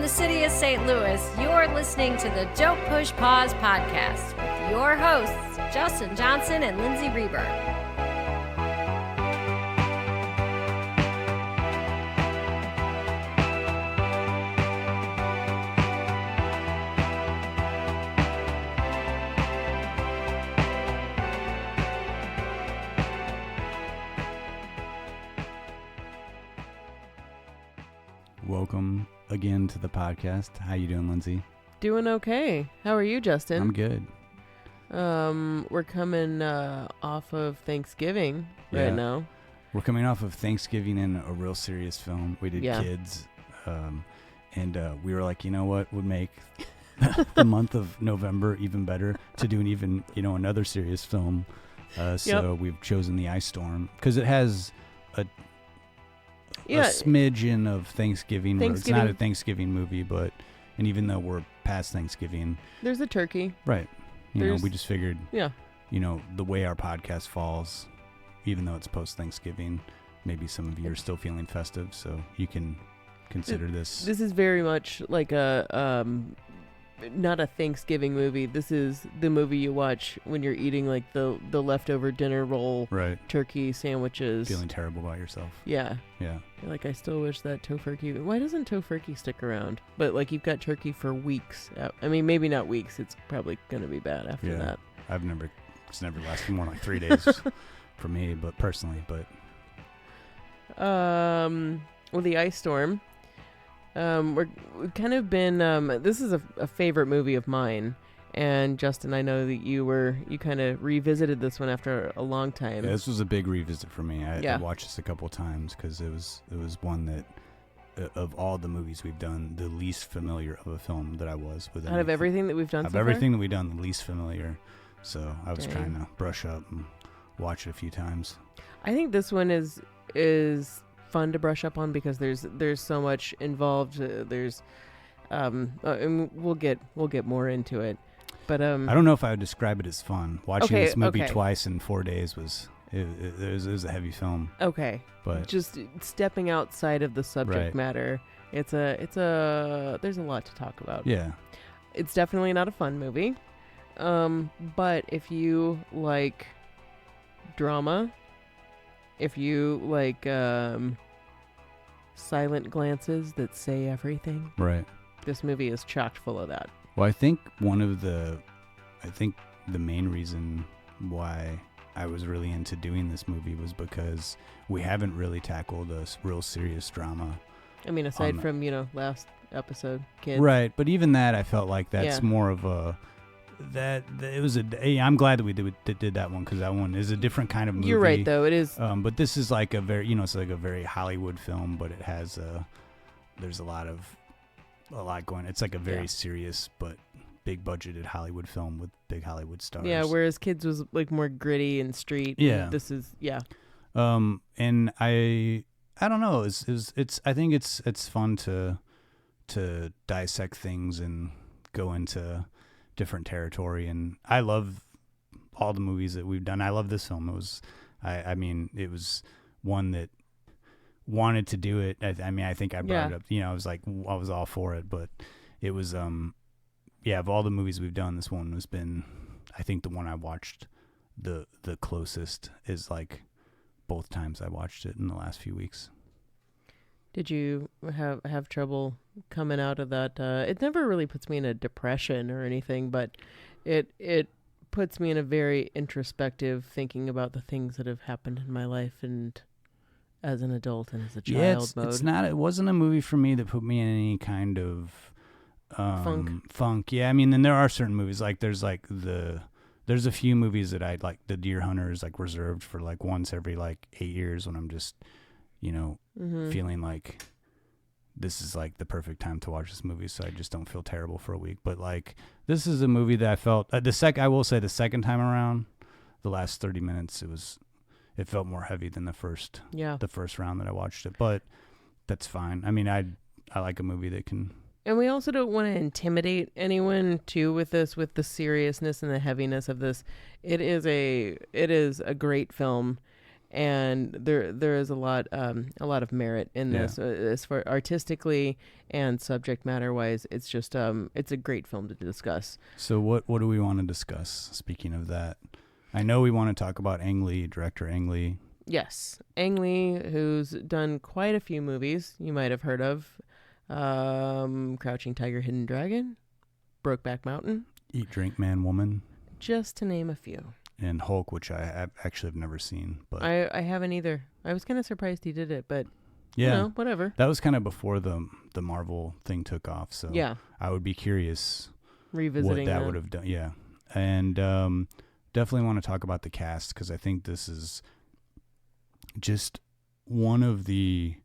the city of St. Louis, you're listening to the Don't Push Pause podcast with your hosts, Justin Johnson and Lindsay Reber. Welcome again to the podcast. How you doing, Lindsay? Doing okay. How are you, Justin? I'm good. We're coming off of Thanksgiving right now. We're coming off of Thanksgiving and a real serious film. We did Kids, and we were like, you know what would make the month of November even better to do an even, another serious film. So we've chosen The Ice Storm because it has a smidgen of Thanksgiving. It's not a Thanksgiving movie, and even though we're past Thanksgiving, there's a turkey. Right. We just figured, the way our podcast falls, even though it's post Thanksgiving, maybe some of you are still feeling festive, so you can consider this. This is very much like a not a Thanksgiving movie. This is the movie you watch when you're eating like the leftover dinner roll, right? Turkey sandwiches, feeling terrible about yourself. Yeah. You're like, I still wish that tofurkey. Why doesn't tofurkey stick around? But like, you've got turkey for weeks. I mean, maybe not weeks. It's probably gonna be bad after that. It's never lasted more than like 3 days for me, but personally. Well, The Ice Storm. We've kind of been, this is a favorite movie of mine, and Justin, I know that you kind of revisited this one after a long time. Yeah, this was a big revisit for me. I watched this a couple times because it was one that, of all the movies we've done, the least familiar of a film that I was with. Out of everything that we've done so far? Of everything that we've done, the least familiar. So I was trying to brush up and watch it a few times. I think this one is fun to brush up on because there's so much involved. And we'll get more into it, but I don't know if I would describe it as fun. Watching this movie twice in 4 days was a heavy film. Okay, but just stepping outside of the subject matter, there's a lot to talk about. Yeah, it's definitely not a fun movie, but if you like drama, if you like silent glances that say everything, right? This movie is chock full of that. Well, I think the main reason why I was really into doing this movie was because we haven't really tackled a real serious drama. I mean, aside from last episode, Kids. Right, but even that, I felt like that's more of a. I'm glad that we did that one because that one is a different kind of movie. You're right, though it is. But this is like a very, it's like a very Hollywood film, but it has there's a lot going. It's like a very serious but big budgeted Hollywood film with big Hollywood stars. Yeah, whereas Kids was like more gritty and street. Yeah, this is and I don't know. I think it's fun to dissect things and go into different territory, and I love all the movies that we've done. I love this film. It was it was one that wanted to do it. I think I brought it up. I was all for it, but it was of all the movies we've done, this one has been, I think, the one I watched the closest is like both times I watched it in the last few weeks. Did you have trouble coming out of that? It never really puts me in a depression or anything, but it puts me in a very introspective thinking about the things that have happened in my life and as an adult and as a child mode. It wasn't a movie for me that put me in any kind of funk. Yeah, I mean, then there are certain movies like there's a few movies that I like. The Deer Hunter is like reserved for like once every like 8 years when I'm just feeling like this is like the perfect time to watch this movie, so I just don't feel terrible for a week. But like, this is a movie that I felt I will say the second time around, the last 30 minutes, it felt more heavy than the first round that I watched it. But that's fine. I mean, I like a movie that can. And we also don't want to intimidate anyone too with this, with the seriousness and the heaviness of this. It is a great film. and there is a lot of merit in this as far artistically and subject matter wise. It's just it's a great film to discuss. So what do we want to discuss? Speaking of that, I know we want to talk about Ang Lee, director Ang Lee. Yes, Ang Lee, who's done quite a few movies you might have heard of. Crouching Tiger, Hidden Dragon, Brokeback Mountain, Eat, Drink, Man, Woman, just to name a few. And Hulk, which I actually have never seen, but I haven't either. I was kind of surprised he did it, but yeah, you know, whatever. That was kind of before the Marvel thing took off, so yeah, I would be curious revisiting what that would have done. Yeah, and definitely want to talk about the cast because I think this is just one of the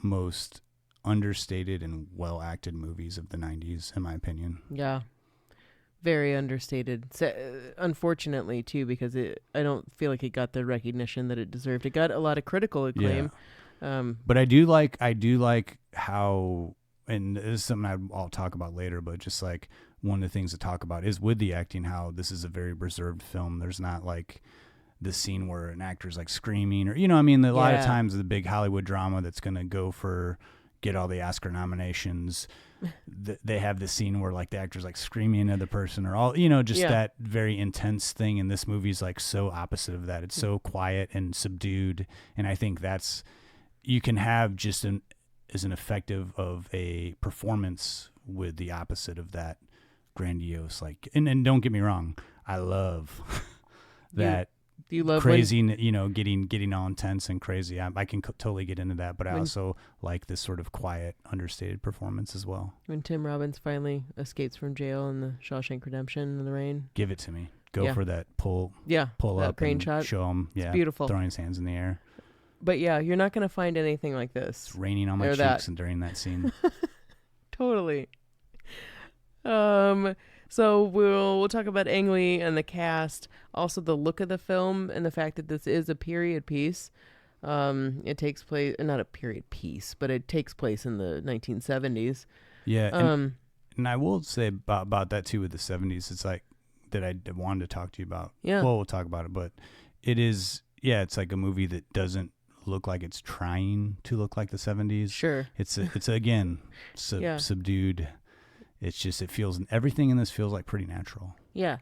most understated and well acted movies of the 90s, in my opinion. Yeah. Very understated. Unfortunately, too, because I don't feel like it got the recognition that it deserved. It got a lot of critical acclaim. Yeah. But I do like how, and this is something I'll talk about later, but just like one of the things to talk about is with the acting, how this is a very reserved film. There's not like the scene where an actor's like screaming or, a lot of times the big Hollywood drama that's going to get all the Oscar nominations. They have this scene where like the actor's like screaming at the person or all, that very intense thing. And this movie's like so opposite of that. It's so quiet and subdued. And I think you can have just as an effective of a performance with the opposite of that grandiose, like, and don't get me wrong. I love that. You love crazy, getting all intense and crazy. I can totally get into that, but I also like this sort of quiet, understated performance as well. When Tim Robbins finally escapes from jail in the Shawshank Redemption in the rain. Give it to me. Go for that pull that up crane and shot. Show him. Yeah, it's beautiful. Throwing his hands in the air. But yeah, you're not going to find anything like this. It's raining on my cheeks and during that scene. Totally. So we'll talk about Ang Lee and the cast, also the look of the film and the fact that this is a period piece. It takes place, not a period piece, but it takes place in the 1970s. Yeah, and I will say about that too with the 70s. It's like that I wanted to talk to you about. Yeah. Well, we'll talk about it, but it is. Yeah, it's like a movie that doesn't look like it's trying to look like the 70s. Sure. It's again subdued. It's just, everything in this feels like pretty natural. Yeah,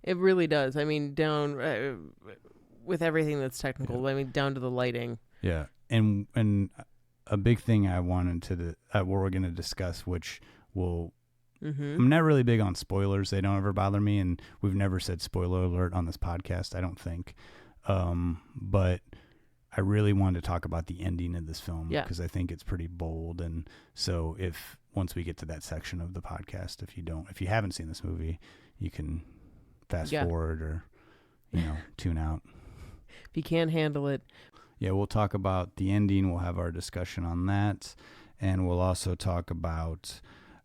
it really does. I mean, down with everything that's technical. Yeah. I mean, down to the lighting. Yeah, and a big thing I wanted to we're going to discuss, which will. Mm-hmm. I'm not really big on spoilers. They don't ever bother me, and we've never said spoiler alert on this podcast, I don't think. But I really wanted to talk about the ending of this film because I think it's pretty bold, and so once we get to that section of the podcast, if you haven't seen this movie, you can fast forward or, tune out. If you can't handle it. Yeah, we'll talk about the ending. We'll have our discussion on that. And we'll also talk about,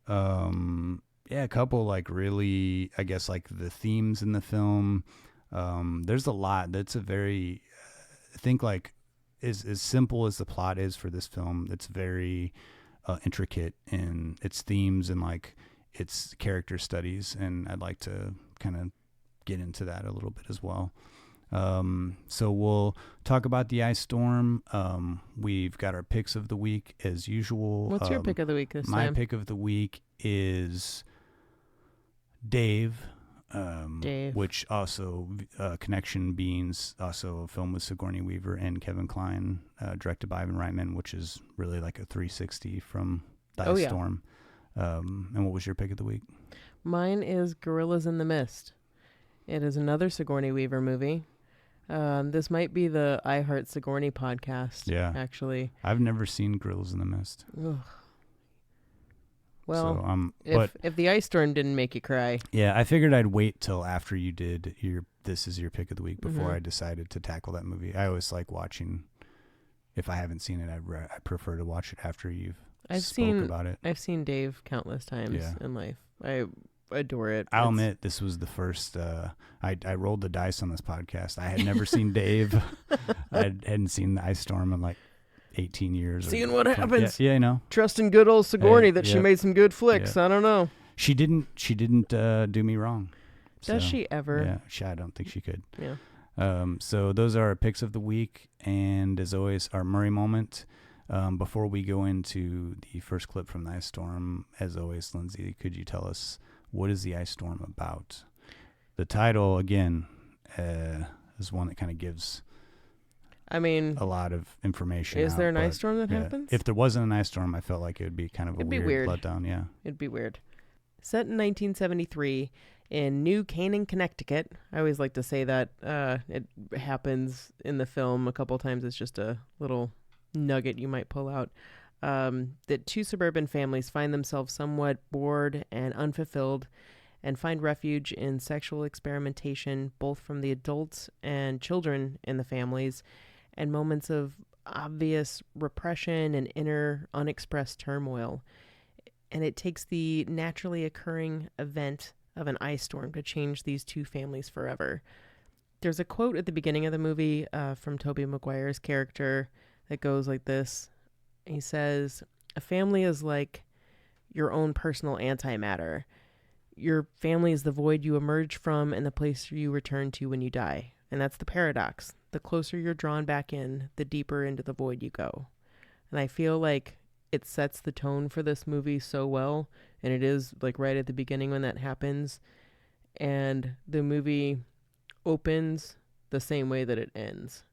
a couple like really, I guess, like the themes in the film. There's a lot. That's a very, I think like as simple as the plot is for this film, it's very intricate in its themes and like its character studies, and I'd like to kind of get into that a little bit as well. So we'll talk about the ice storm. We've got our picks of the week as usual. What's your pick of the week this time? My time? pick of the week is Dave. Which also Connection Beans, also a film with Sigourney Weaver and Kevin Kline, directed by Ivan Reitman, which is really like a 360 from the Ice Storm. And what was your pick of the week? Mine is Gorillas in the Mist. It is another Sigourney Weaver movie. This might be the I Heart Sigourney podcast. Yeah, actually, I've never seen Gorillas in the Mist. Ugh. Well, so, if the ice storm didn't make you cry. Yeah, I figured I'd wait till after you did this is your pick of the week before I decided to tackle that movie. I always like watching, if I haven't seen it, I prefer to watch it after you've spoke about it. I've seen Dave countless times in life. I adore it. I'll admit this was the first, I rolled the dice on this podcast. I had never seen Dave. I hadn't seen the ice storm in like 18 years. Seeing what happens. Yeah, I know. Trusting good old Sigourney that she made some good flicks. I don't know. She didn't do me wrong. Does she ever? Yeah, I don't think she could. Yeah. So those are our picks of the week, and as always, our Murray moment. Before we go into the first clip from the ice storm, as always, Lindsay, could you tell us what is the ice storm about? The title, again, is one that kind of gives a lot of information. Is there an ice storm that happens? If there wasn't an ice storm, I felt like it would be kind of a weird letdown. Yeah, it'd be weird. Set in 1973 in New Canaan, Connecticut. I always like to say that it happens in the film a couple times. It's just a little nugget you might pull out. That two suburban families find themselves somewhat bored and unfulfilled and find refuge in sexual experimentation, both from the adults and children in the families, and moments of obvious repression and inner unexpressed turmoil. And it takes the naturally occurring event of an ice storm to change these two families forever. There's a quote at the beginning of the movie from Tobey Maguire's character that goes like this. He says, "A family is like your own personal antimatter. Your family is the void you emerge from and the place you return to when you die. And that's the paradox. The closer you're drawn back in, the deeper into the void you go." And I feel like it sets the tone for this movie so well. And it is like right at the beginning when that happens. And the movie opens the same way that it ends.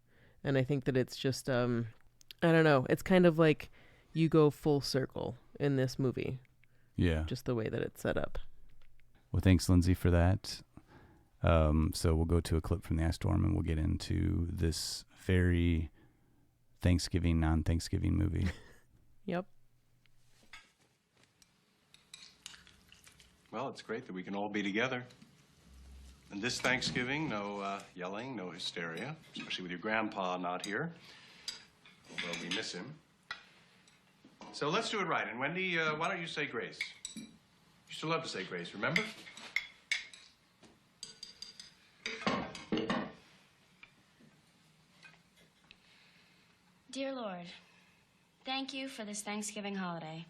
And I think that it's just, I don't know. It's kind of like you go full circle in this movie. Yeah. Just the way that it's set up. Well, thanks, Lindsay, for that. So we'll go to a clip from the ice storm and we'll get into this very Thanksgiving, non-Thanksgiving movie. Yep. Well, it's great that we can all be together. And this Thanksgiving, no yelling, no hysteria, especially with your grandpa not here, although we miss him. So let's do it right. And Wendy, why don't you say grace? You used to love to say grace, remember? Dear Lord, thank you for this Thanksgiving holiday,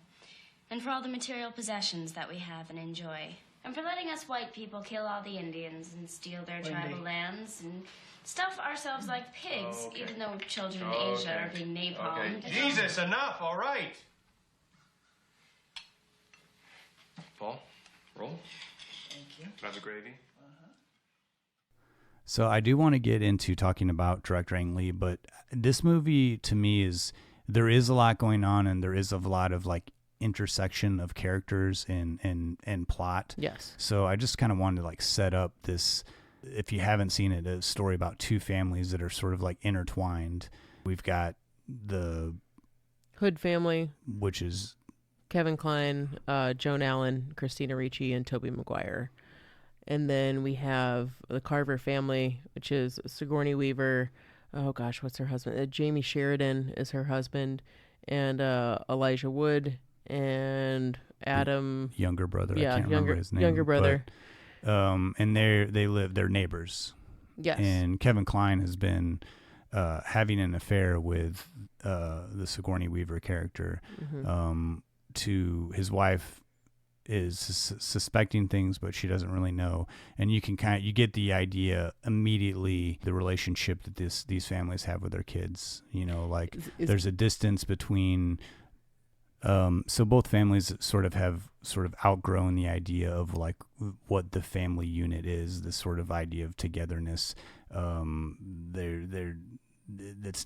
and for all the material possessions that we have and enjoy, and for letting us white people kill all the Indians and steal their tribal lands and stuff ourselves like pigs, even though children in Asia are being napalmed. Okay. Jesus, enough, all right. Paul, roll. Thank you. Can I have the gravy? So I do want to get into talking about director Ang Lee, but this movie to me there is a lot going on, and there is a lot of like intersection of characters and plot. Yes. So I just kind of wanted to like set up this, if you haven't seen it, a story about two families that are sort of like intertwined. We've got the Hood family, which is Kevin Kline, Joan Allen, Christina Ricci, and Tobey Maguire. And then we have the Carver family, which is Sigourney Weaver. Oh gosh, what's her husband? Jamie Sheridan is her husband, and Elijah Wood and Adam. Younger brother. Yeah, I can't remember his name. Younger brother. But, and they're neighbors. Yes. And Kevin Kline has been having an affair with the Sigourney Weaver character. Mm-hmm. To his wife is suspecting things, but she doesn't really know. And you get the idea immediately, the relationship that these families have with their kids. You know, like there's a distance between. So both families sort of have outgrown the idea of like what the family unit is, this sort of idea of togetherness. That's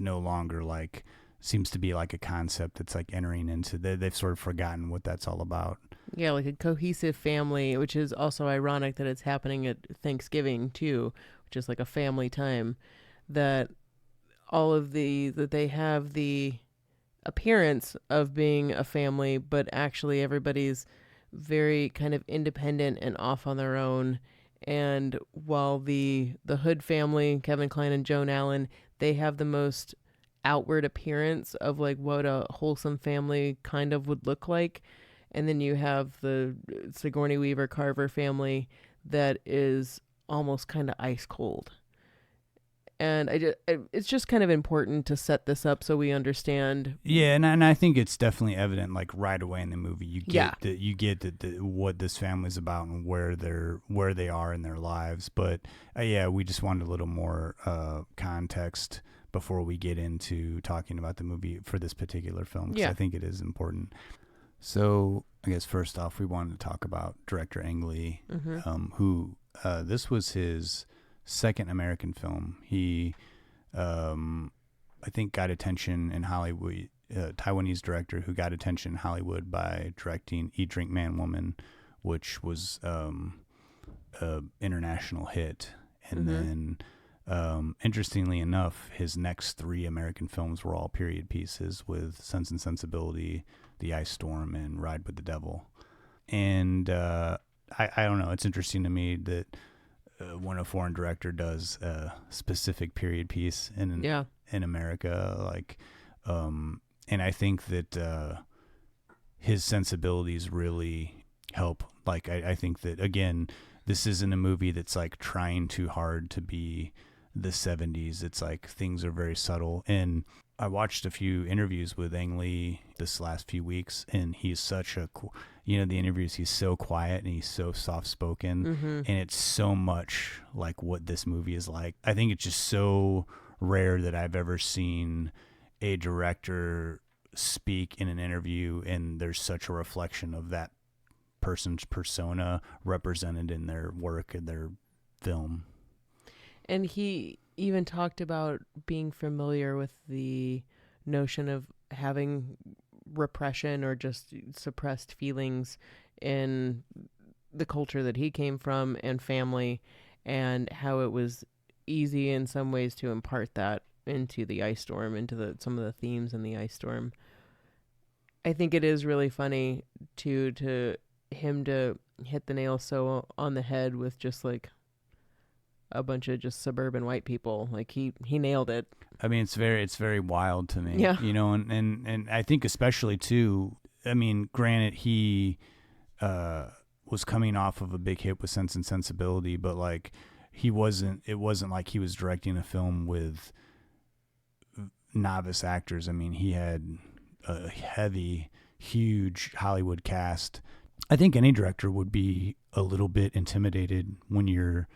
no longer like, seems to be like a concept that's like entering into, they've sort of forgotten what that's all about. Yeah, like a cohesive family, which is also ironic that it's happening at Thanksgiving too, which is like a family time, that that they have the appearance of being a family, but actually everybody's very kind of independent and off on their own. And while the Hood family, Kevin Kline and Joan Allen, they have the most outward appearance of like what a wholesome family kind of would look like. And then you have the Sigourney Weaver Carver family that is almost kind of ice cold. And it's just kind of important to set this up so we understand. Yeah, and I think it's definitely evident, like right away in the movie, you get that what this family's about and where they are in their lives. But we just wanted a little more context before we get into talking about the movie for this particular film, because I think it is important. So I guess first off, we wanted to talk about director Ang Lee, who this was his second American film. He, I think, got attention in Hollywood. Taiwanese director who got attention in Hollywood by directing Eat, Drink, Man, Woman, which was a international hit. And then, interestingly enough, his next 3 American films were all period pieces, with Sense and Sensibility, The Ice Storm, and Ride with the Devil. And I don't know. It's interesting to me that when a foreign director does a specific period piece in America, like, and I think that his sensibilities really help. Like, I think that, again, this isn't a movie that's like trying too hard to be the 70s. It's like things are very subtle. And I watched a few interviews with Ang Lee this last few weeks, and he's such a, the interviews, he's so quiet and he's so soft-spoken, and it's so much like what this movie is like. I think it's just so rare that I've ever seen a director speak in an interview and there's such a reflection of that person's persona represented in their work and their film. And he even talked about being familiar with the notion of having repression or just suppressed feelings in the culture that he came from and family, and how it was easy in some ways to impart that into the Ice Storm, into some of the themes in the Ice Storm. I think it is really funny to him to hit the nail so on the head with just like a bunch of just suburban white people. Like he nailed it. I mean, it's very wild to me. Yeah. And I think especially too, I mean, granted he was coming off of a big hit with Sense and Sensibility, but like it wasn't like he was directing a film with novice actors. I mean, he had a heavy, huge Hollywood cast. I think any director would be a little bit intimidated when you're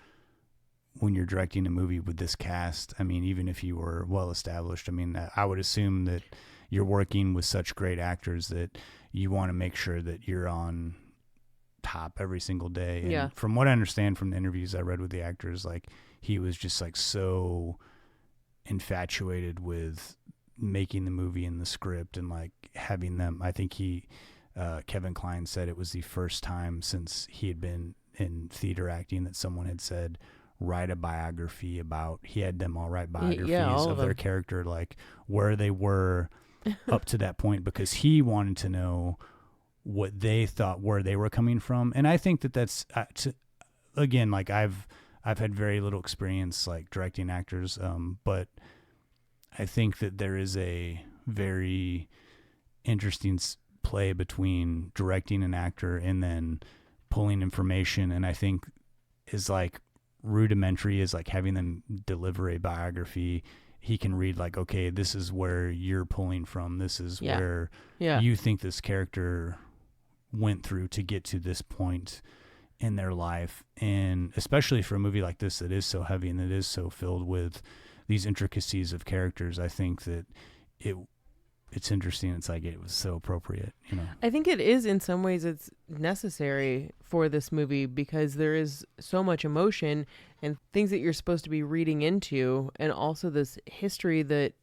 directing a movie with this cast. I mean, even if you were well established, I mean, I would assume that you're working with such great actors that you want to make sure that you're on top every single day. And from what I understand from the interviews I read with the actors, like he was just like so infatuated with making the movie and the script and like having them. I think Kevin Kline said it was the first time since he had been in theater acting that someone had said, write a biography about, he had them all write biographies of their character, like where they were up to that point, because he wanted to know what they thought, where they were coming from. And I think that that's, again, like I've had very little experience like directing actors, but I think that there is a very interesting play between directing an actor and then pulling information. And I think is like rudimentary is like having them deliver a biography. He can read like, okay, this is where you're pulling from. This is where you think this character went through to get to this point in their life. And especially for a movie like this that is so heavy and that is so filled with these intricacies of characters, I think that it's interesting. It's like it was so appropriate, I think it is in some ways. It's necessary for this movie because there is so much emotion and things that you're supposed to be reading into, and also this history that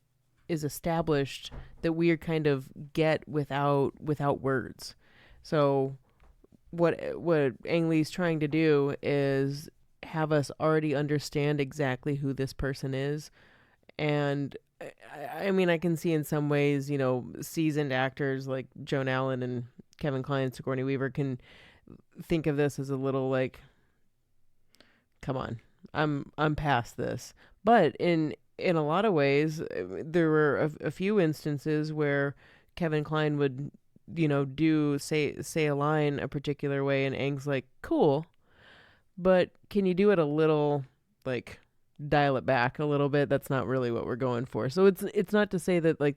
is established that we are kind of get without words. So what Ang Lee's trying to do is have us already understand exactly who this person is. And I mean, I can see in some ways, seasoned actors like Joan Allen and Kevin Kline and Sigourney Weaver can think of this as a little like, come on, I'm past this. But in a lot of ways, there were a few instances where Kevin Kline would, say a line a particular way, and Ang's like, cool, but can you do it a little like dial it back a little bit. That's not really what we're going for. So it's not to say that like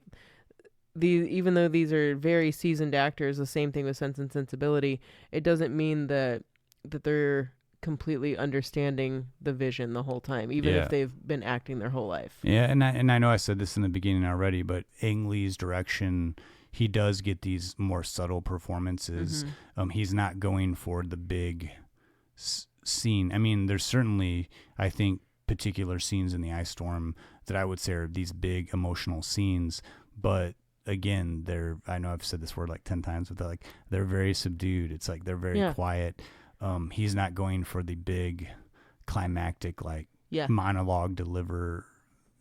even though these are very seasoned actors, the same thing with Sense and Sensibility, it doesn't mean that they're completely understanding the vision the whole time, even if they've been acting their whole life. Yeah, and I know I said this in the beginning already, but Ang Lee's direction, he does get these more subtle performances. He's not going for the big scene. I mean, there's certainly, I think, particular scenes in The Ice Storm that I would say are these big emotional scenes, but again, I know I've said this word like 10 times, but they're very subdued. It's like they're very quiet. He's not going for the big climactic monologue deliver.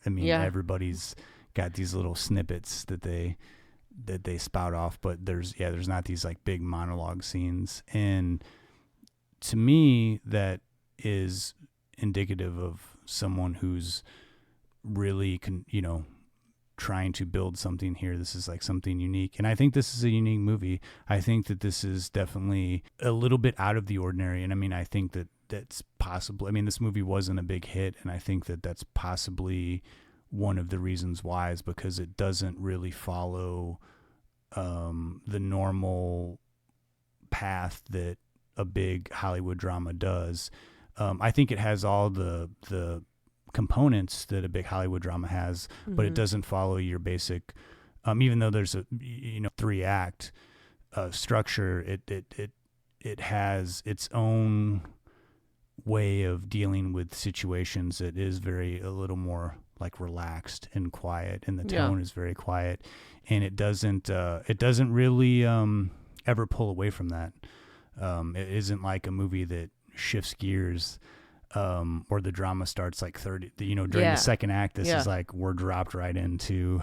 I mean, everybody's got these little snippets that they spout off, but there's not these like big monologue scenes. And to me, that is indicative of someone who's really trying to build something here. This is like something unique. And I think this is a unique movie. I think that this is definitely a little bit out of the ordinary. And I mean, I think that's possible. I mean, this movie wasn't a big hit. And I think that that's possibly one of the reasons why, is because it doesn't really follow the normal path that a big Hollywood drama does. I think it has all the components that a big Hollywood drama has, but it doesn't follow your basic, even though there's a 3-act structure, it has its own way of dealing with situations that is a little more like relaxed and quiet, and the tone is very quiet, and it doesn't really ever pull away from that. It isn't like a movie that shifts gears, or the drama starts like 30, during the second act. This is like, we're dropped right into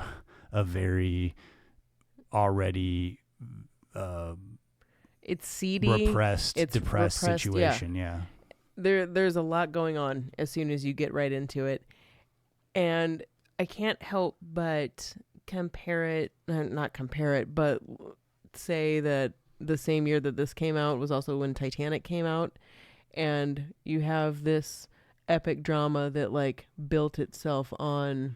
a very already, it's seedy, depressed situation. Yeah. There's a lot going on as soon as you get right into it. And I can't help but but say that the same year that this came out was also when Titanic came out. And you have this epic drama that like built itself on,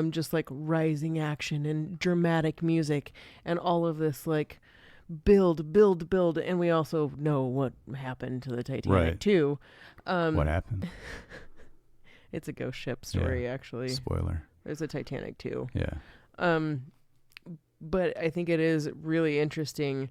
just like rising action and dramatic music and all of this like build. And we also know what happened to the Titanic too. What happened? It's a ghost ship story, actually. Spoiler. There's a Titanic too. Yeah. But I think it is really interesting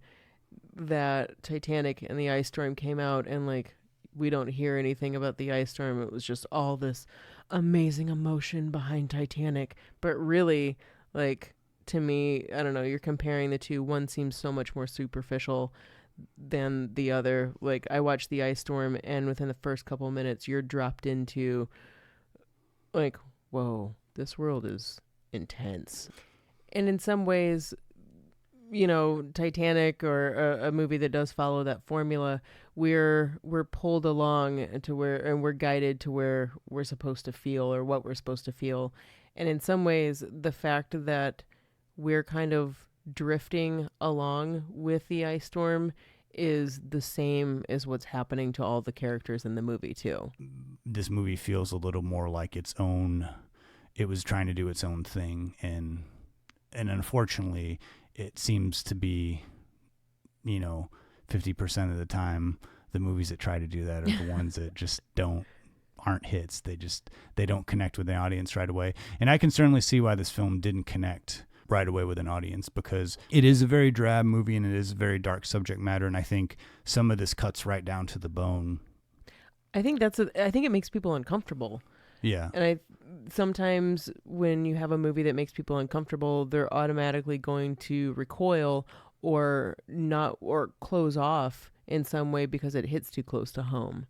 that Titanic and the Ice Storm came out, and like we don't hear anything about the Ice Storm. It was just all this amazing emotion behind Titanic, but really, like, to me, I don't know, you're comparing the two. One seems so much more superficial than the other. Like, I watched the Ice Storm, and within the first couple minutes you're dropped into like, whoa, this world is intense. And in some ways, Titanic, or a movie that does follow that formula, we're pulled along to where, and we're guided to where we're supposed to feel, or what we're supposed to feel. And in some ways, the fact that we're kind of drifting along with the Ice Storm is the same as what's happening to all the characters in the movie too. This movie feels a little more like its own. It was trying to do its own thing, and unfortunately, it seems to be, 50% of the time, the movies that try to do that are the ones that just aren't hits. They don't connect with the audience right away. And I can certainly see why this film didn't connect right away with an audience, because it is a very drab movie and it is a very dark subject matter. And I think some of this cuts right down to the bone. I think it makes people uncomfortable. Yeah. And sometimes when you have a movie that makes people uncomfortable, they're automatically going to recoil or not, or close off in some way because it hits too close to home.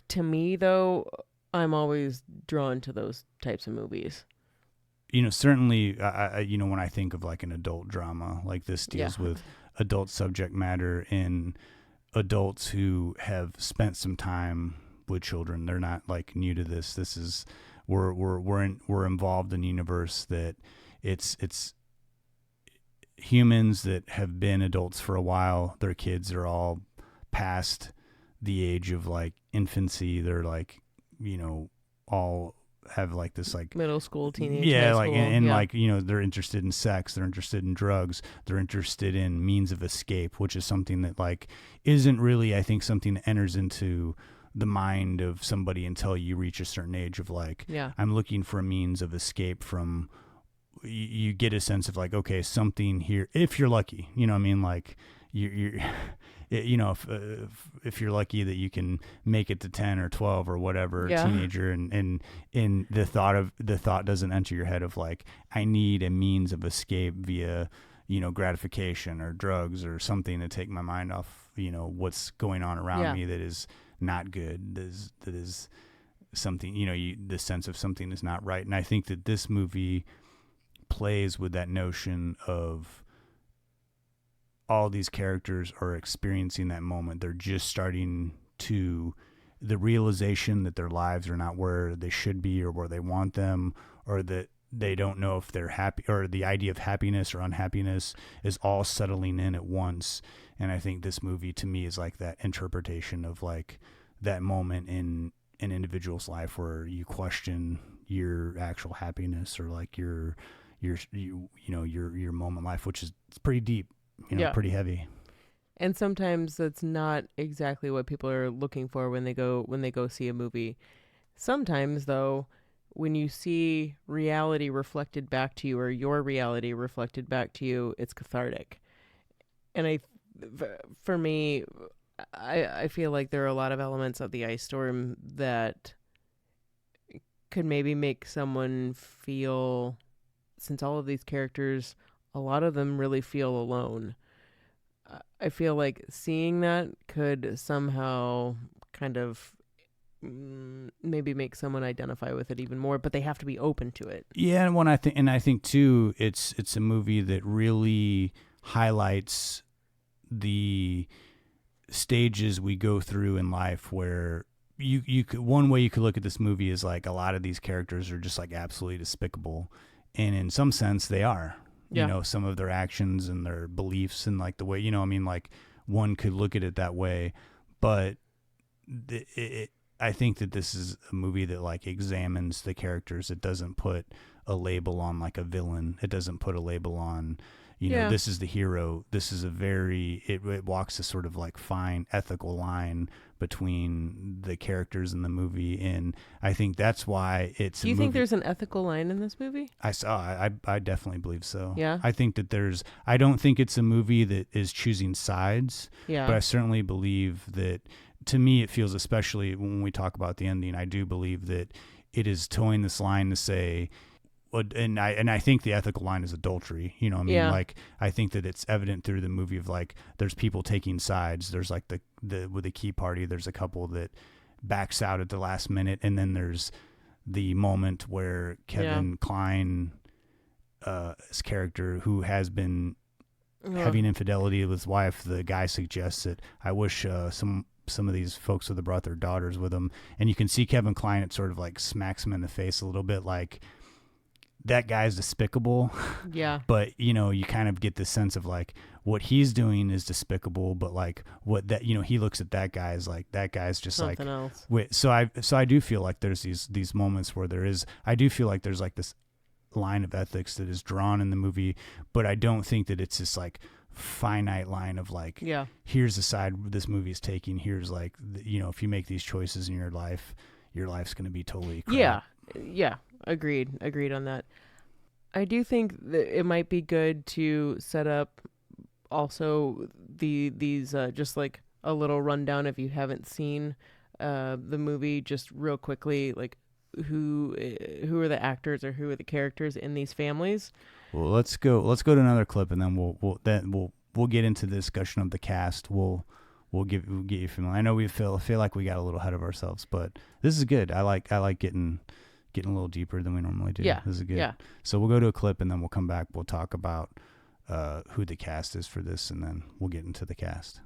To me, though, I'm always drawn to those types of movies. Certainly, when I think of like an adult drama, like this deals with adult subject matter in adults who have spent some time with children. They're not like new to this. This is we're involved in a universe that it's humans that have been adults for a while. Their kids are all past the age of like infancy. They're like, you know, all have like this like middle school, teenage, yeah, high like school, and like, you know, they're interested in sex, they're interested in drugs, they're interested in means of escape, which is something that like isn't really, I think, something that enters into the mind of somebody until you reach a certain age of like, I'm looking for a means of escape from. You get a sense of like, okay, something here, if you're lucky, you know what I mean, like you're you know, if you're lucky that you can make it to 10 or 12 or whatever, teenager, and the thought doesn't enter your head of like, I need a means of escape via, you know, gratification or drugs or something to take my mind off, you know, what's going on around me that is not good, that is something, you know, the sense of something is not right. And I think that this movie plays with that notion of all these characters are experiencing that moment. They're just starting to, the realization that their lives are not where they should be or where they want them, or that they don't know if they're happy, or the idea of happiness or unhappiness is all settling in at once. And I think this movie to me is like that interpretation of like that moment in an individual's life where you question your actual happiness or like your moment in life, which is, it's pretty deep, you know, pretty heavy. And sometimes that's not exactly what people are looking for when they go see a movie. Sometimes though, when you see reality reflected back to you, or your reality reflected back to you, it's cathartic. And for me, I feel like there are a lot of elements of the ice storm that could maybe make someone feel, since all of these characters, a lot of them really feel alone. I feel like seeing that could somehow kind of maybe make someone identify with it even more, but they have to be open to it. Yeah, and I think too, it's a movie that really highlights the stages we go through in life where you could, one way you could look at this movie is like a lot of these characters are just like absolutely despicable, and in some sense they are. You know, some of their actions and their beliefs and like the way, you know, I mean, like one could look at it that way, but I think that this is a movie that like examines the characters. It doesn't put a label on like a villain. It doesn't put a label on, you know, this is the hero. This is it walks a sort of like fine ethical line between the characters in the movie. And I think that's why it's Do you think there's an ethical line in this movie? I definitely believe so. Yeah. I think that I don't think it's a movie that is choosing sides. Yeah. But I certainly believe that, to me, it feels, especially when we talk about the ending, I do believe that it is towing this line to say, and I think the ethical line is adultery. You know what I mean? Like, I think that it's evident through the movie of like, there's people taking sides. There's like with the key party, there's a couple that backs out at the last minute. And then there's the moment where Kevin Kline, his character, who has been having infidelity with his wife, the guy suggests that I wish some of these folks would have brought their daughters with them. And you can see Kevin Kline, it sort of like smacks him in the face a little bit, like, that guy's despicable. Yeah. But, you know, you kind of get the sense of like what he's doing is despicable, but like what that, you know, he looks at that guy as like, that guy's just something like else. Wait, so I do feel like there's these moments where I do feel like there's like this line of ethics that is drawn in the movie, but I don't think that it's this like finite line of like, here's the side this movie is taking. Here's like, you know, if you make these choices in your life's going to be totally crap. Yeah. Agreed on that. I do think that it might be good to set up also these just like a little rundown if you haven't seen the movie, just real quickly, like who are the actors or who are the characters in these families. Well, let's go to another clip, and then we'll get into the discussion of the cast. We'll get you familiar. I know we feel like we got a little ahead of ourselves, but this is good. I like getting a little deeper than we normally do. Yeah. This is good. Yeah. So we'll go to a clip and then we'll come back. We'll talk about who the cast is for this, and then we'll get into the cast.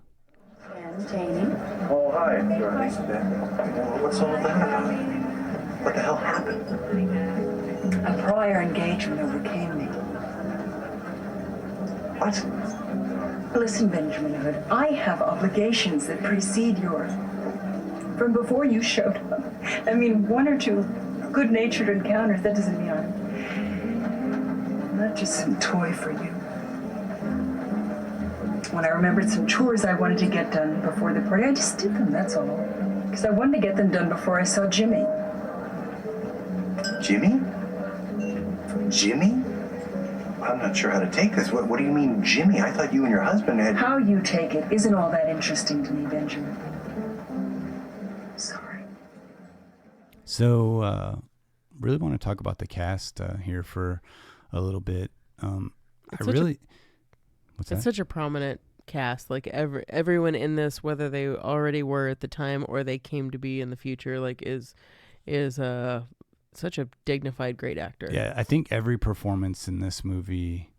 And Jamie. Oh, hi, Dorothy. What's all that about? What the hell happened? A prior engagement overcame me. What? Listen, Benjamin Hood, I have obligations that precede yours. from before you showed up. I mean, one or two good-natured encounters, that doesn't mean I'm not just some toy for you. When I remembered some chores I wanted to get done before the party, I just did them, that's all. Because I wanted to get them done before I saw Jimmy. Jimmy? Jimmy? I'm not sure how to take this. What do you mean, Jimmy? I thought you and your husband had... How you take it isn't all that interesting to me, Benjamin. Sorry. So, really want to talk about the cast here for a little bit. It's such a prominent cast. Like everyone in this, whether they already were at the time or they came to be in the future, like is such a dignified, great actor. Yeah, I think every performance in this movie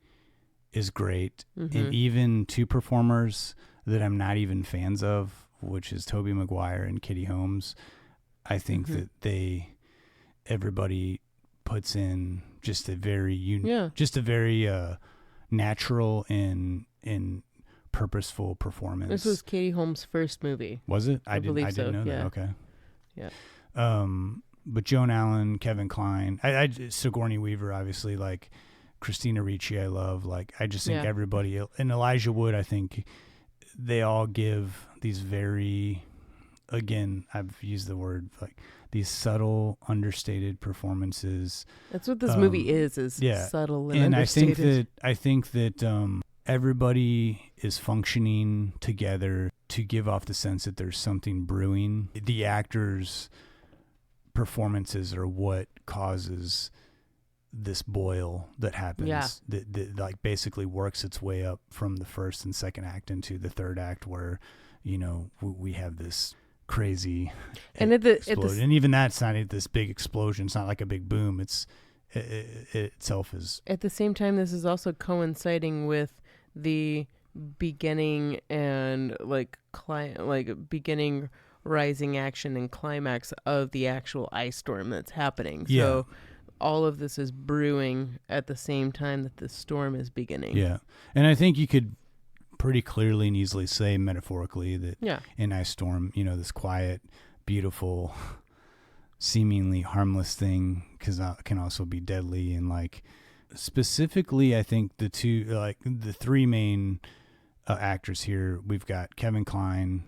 is great. Mm-hmm. And even two performers that I'm not even fans of, which is Tobey Maguire and Katie Holmes, I think Mm-hmm. that everybody puts in just a very natural and purposeful performance. This was Katie Holmes' first movie. Was it? I believe didn't know yeah. that. Okay. Yeah. But Joan Allen, Kevin Kline, Sigourney Weaver, obviously, like Christina Ricci, I love. Like, I just think everybody, and Elijah Wood, I think they all give these very, again, I've used the word, like, these subtle, understated performances. That's what this movie is subtle and understated. I think that everybody is functioning together to give off the sense that there's something brewing. The actors' performances are what causes this boil that happens that like basically works its way up from the first and second act into the third act, where we have this crazy and explosion. And even that's not this big explosion. It's not like a big boom. It itself is. At the same time, this is also coinciding with the beginning and beginning rising action and climax of the actual ice storm that's happening. Yeah. So all of this is brewing at the same time that the storm is beginning. Yeah. And I think you could pretty clearly and easily say metaphorically that in Ice Storm, this quiet, beautiful, seemingly harmless thing can also be deadly. And like specifically, I think the three main actors here, we've got Kevin Kline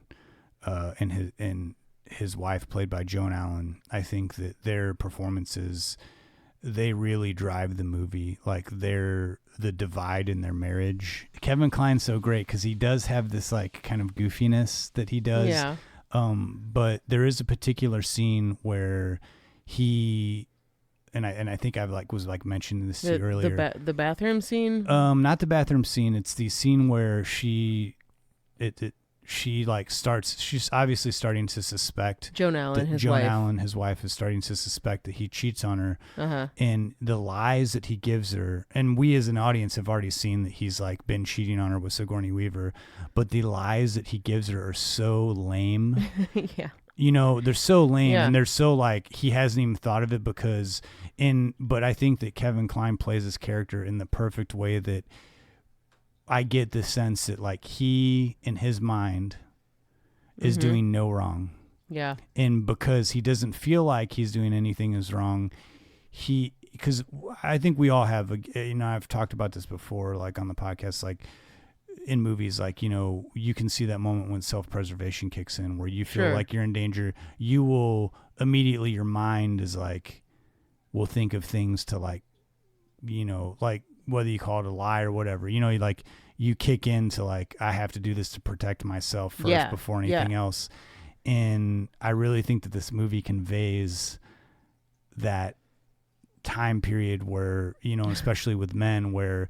and his wife, played by Joan Allen. I think that their performances, they really drive the movie. Like they're the divide in their marriage. Kevin Kline's so great because he does have this like kind of goofiness that he does. Yeah. But there is a particular scene where he and I think I was mentioning this to you earlier. The bathroom scene? Not the bathroom scene. It's the scene where she's obviously starting to suspect Joan Allen, his wife, is starting to suspect that he cheats on her. Uh-huh. And the lies that he gives her, and we as an audience have already seen that he's like been cheating on her with Sigourney Weaver, but the lies that he gives her are so lame. Yeah. They're so lame, and they're so like he hasn't even thought of it but I think that Kevin Kline plays this character in the perfect way that I get the sense that like he in his mind is doing no wrong. Yeah. And because he doesn't feel like he's doing anything is wrong, because I think we all have, I've talked about this before, like on the podcast, like in movies, like, you can see that moment when self-preservation kicks in where you feel like you're in danger. You will immediately, your mind is like, will think of things to like, like whether you call it a lie or whatever, you kick into like, I have to do this to protect myself first before anything else. And I really think that this movie conveys that time period where, especially with men, where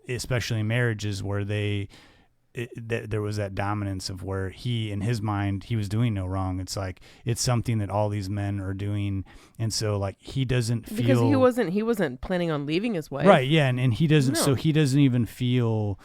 especially in marriages where there was that dominance of where he, in his mind, he was doing no wrong. It's like, it's something that all these men are doing. And so like, he doesn't feel, because he wasn't planning on leaving his wife. Right. Yeah. And he doesn't, so he doesn't even feel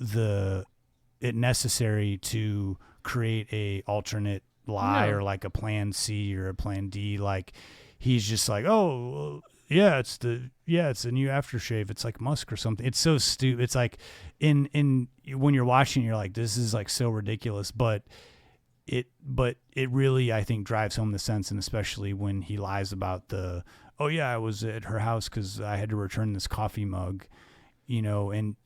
it necessary to create a alternate lie or like a plan C or a plan D. Like he's just like, oh yeah, it's a new aftershave. It's like Musk or something. It's so stupid. It's like in when you're watching, you're like, this is like so ridiculous. But but it really, I think, drives home the sense, and especially when he lies about oh yeah, I was at her house because I had to return this coffee mug, and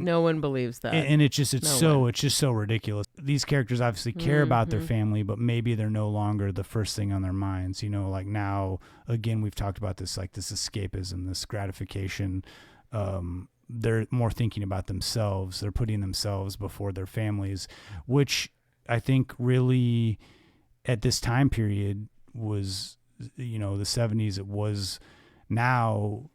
no one believes that. And it's just so ridiculous. These characters obviously care about their family, but maybe they're no longer the first thing on their minds. Like now, again, we've talked about this, like this escapism, this gratification. They're more thinking about themselves. They're putting themselves before their families, which I think really at this time period was, the 70s. It was now.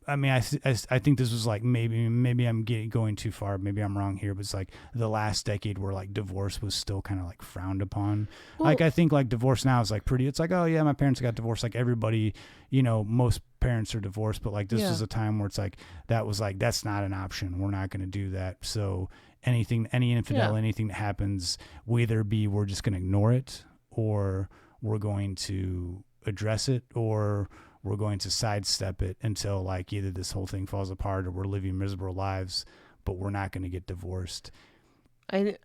I mean, I think this was like maybe I'm going too far. Maybe I'm wrong here, but it's like the last decade where like divorce was still kind of like frowned upon. Well, like I think like divorce now is like pretty. It's like, oh yeah, my parents got divorced. Like everybody, most parents are divorced, but like this was a time where it's like that's not an option. We're not going to do that. So any infidelity, anything that happens, we're just going to ignore it, or we're going to address it, or we're going to sidestep it until like either this whole thing falls apart or we're living miserable lives, but we're not going to get divorced. I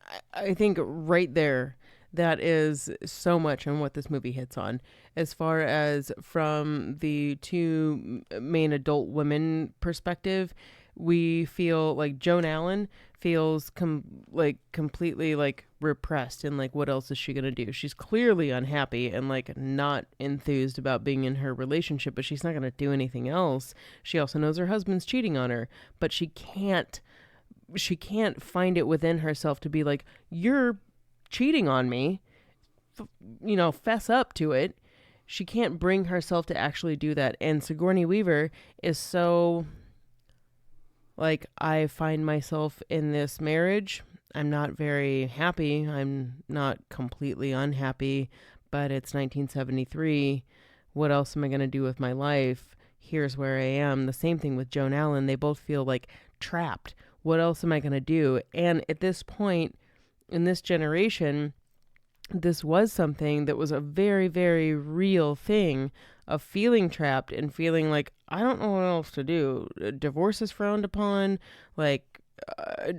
think right there, that is so much on what this movie hits on, as far as from the two main adult women perspective. We feel like Joan Allen feels completely like repressed, and like what else is she gonna do? She's clearly unhappy and like not enthused about being in her relationship, but she's not gonna do anything else. She also knows her husband's cheating on her, but she can't find it within herself to be like, you're cheating on me, fess up to it. She can't bring herself to actually do that. And Sigourney Weaver is so like, I find myself in this marriage. I'm not very happy. I'm not completely unhappy, but it's 1973. What else am I going to do with my life? Here's where I am. The same thing with Joan Allen. They both feel like trapped. What else am I going to do? And at this point in this generation, this was something that was a very, very real thing of feeling trapped and feeling like, I don't know what else to do. Divorce is frowned upon. Like,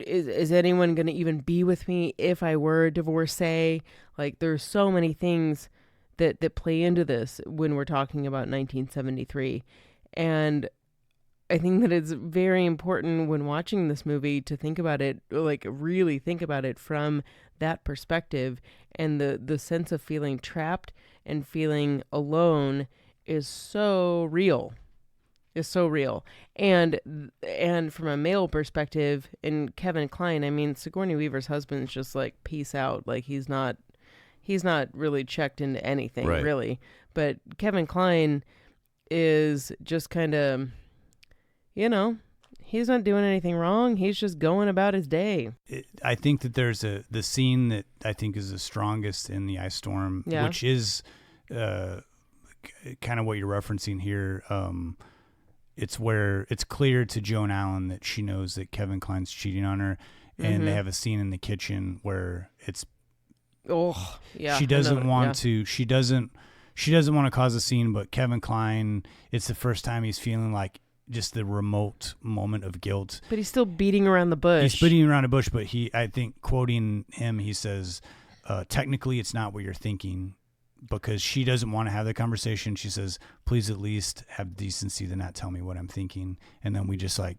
is anyone going to even be with me if I were a divorcee? Like, there's so many things that play into this when we're talking about 1973. And I think that it's very important when watching this movie to think about it, like really think about it from that perspective. And the sense of feeling trapped and feeling alone is so real. And from a male perspective, in Kevin Kline, I mean, Sigourney Weaver's husband's just like, peace out. Like, he's not really checked into anything, right, really. But Kevin Kline is just kind of, he's not doing anything wrong. He's just going about his day. I think that there's the scene that I think is the strongest in the Ice Storm, which is kind of what you're referencing here. It's where it's clear to Joan Allen that she knows that Kevin Kline's cheating on her, and they have a scene in the kitchen where it's she doesn't want to cause a scene, but Kevin Kline, it's the first time he's feeling like just the remote moment of guilt. But he's still beating around the bush. He's beating around a bush, but I think quoting him, he says, technically it's not what you're thinking, because she doesn't want to have the conversation. She says, please at least have decency to not tell me what I'm thinking. And then we just like,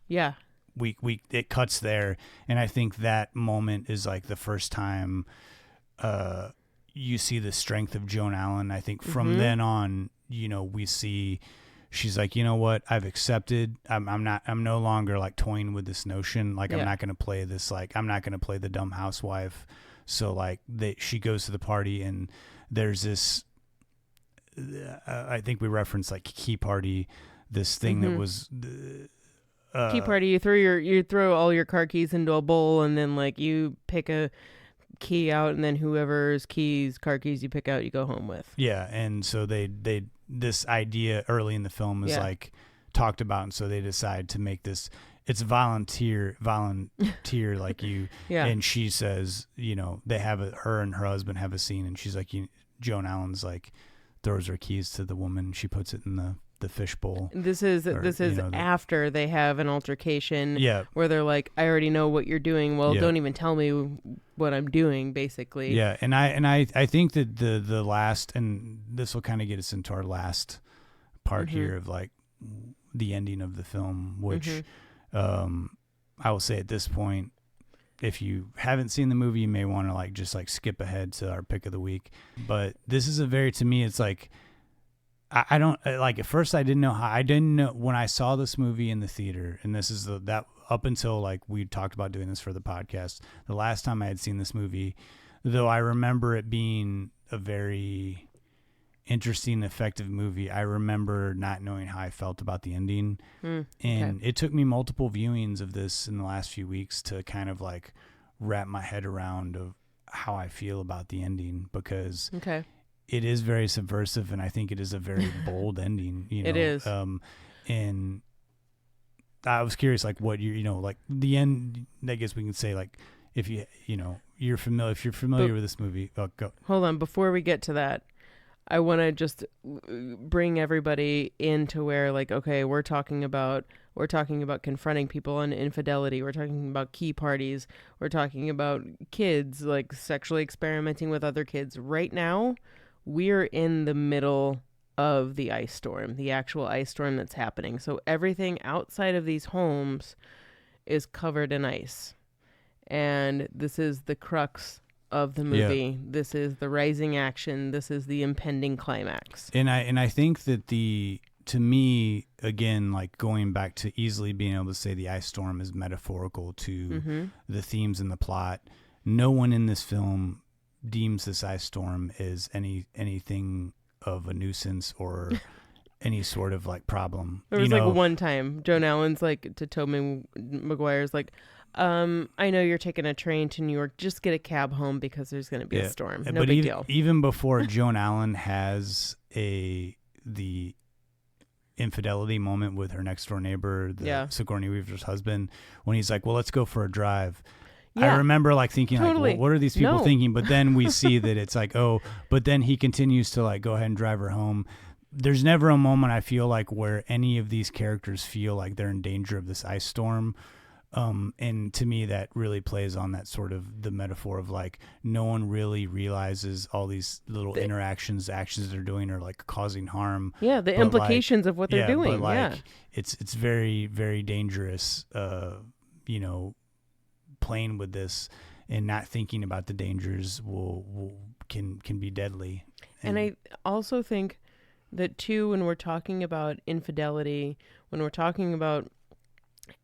it cuts there. And I think that moment is like the first time you see the strength of Joan Allen. I think from then on, we see she's like, you know what, I've accepted. I'm no longer like toying with this notion. Like, I'm not going to play this. Like, I'm not going to play the dumb housewife. So like she goes to the party, and there's this, I think we referenced like Key Party, this thing that was Key Party. You throw all your car keys into a bowl, and then like you pick a key out, and then whoever's car keys you pick out, you go home with. Yeah. And so they this idea early in the film is like talked about, and so they decide to make this, it's volunteer like you. And she says, they have her and her husband have a scene, and she's like, Joan Allen's like throws her keys to the woman, she puts it in the the fishbowl. This is after they have an altercation. Yeah. Where they're like, I already know what you're doing. Well, don't even tell me what I'm doing, basically. Yeah, and I think that the last, and this will kind of get us into our last part here of like the ending of the film, which I will say at this point, if you haven't seen the movie, you may want to like just like skip ahead to our pick of the week. But this is to me, it's like, I don't like, at first I didn't know when I saw this movie in the theater, and this is that up until like we talked about doing this for the podcast, the last time I had seen this movie, though I remember it being a very interesting, effective movie, I remember not knowing how I felt about the ending. And it took me multiple viewings of this in the last few weeks to kind of like wrap my head around of how I feel about the ending, because it is very subversive, and I think it is a very bold ending. You know, it is. And I was curious, like what like the end. I guess we can say like if you're familiar with this movie. Oh, go. Hold on, before we get to that, I want to just bring everybody into where, like, okay, we're talking about confronting people on infidelity. We're talking about key parties. We're talking about kids, like, sexually experimenting with other kids. Right now, we're in the middle of the ice storm, the actual ice storm that's happening. So everything outside of these homes is covered in ice. And this is the crux of the movie. Yeah. This is the rising action. This is the impending climax. And I think that to me, again, like going back to easily being able to say the ice storm is metaphorical to the themes and the plot. No one in this film deems this ice storm as anything of a nuisance or any sort of like problem. There was like one time Joan Allen's like to Tobey Maguire's like, I know you're taking a train to New York. Just get a cab home because there's going to be a storm. No big deal. Even before Joan Allen has the infidelity moment with her next door neighbor, Sigourney Weaver's husband, when he's like, well, let's go for a drive. Yeah. I remember like thinking like, well, what are these people thinking? But then we see that it's like, but then he continues to like go ahead and drive her home. There's never a moment I feel like where any of these characters feel like they're in danger of this ice storm. And to me, that really plays on that sort of the metaphor of like, no one really realizes all these little actions they're doing are like causing harm. Yeah. The implications of what they're doing. But like, it's very, very dangerous, playing with this and not thinking about the dangers can be deadly. And I also think that too, when we're talking about infidelity, when we're talking about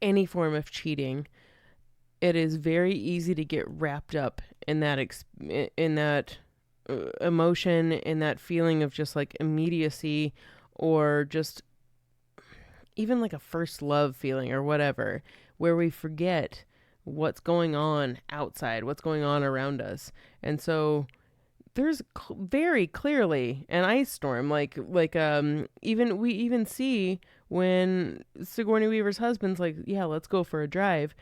any form of cheating, it is very easy to get wrapped up in that emotion, in that feeling of just like immediacy, or just even like a first love feeling or whatever, where we forget what's going on outside, what's going on around us. And so there's very clearly an ice storm, we even see when Sigourney Weaver's husband's like, yeah, let's go for a drive.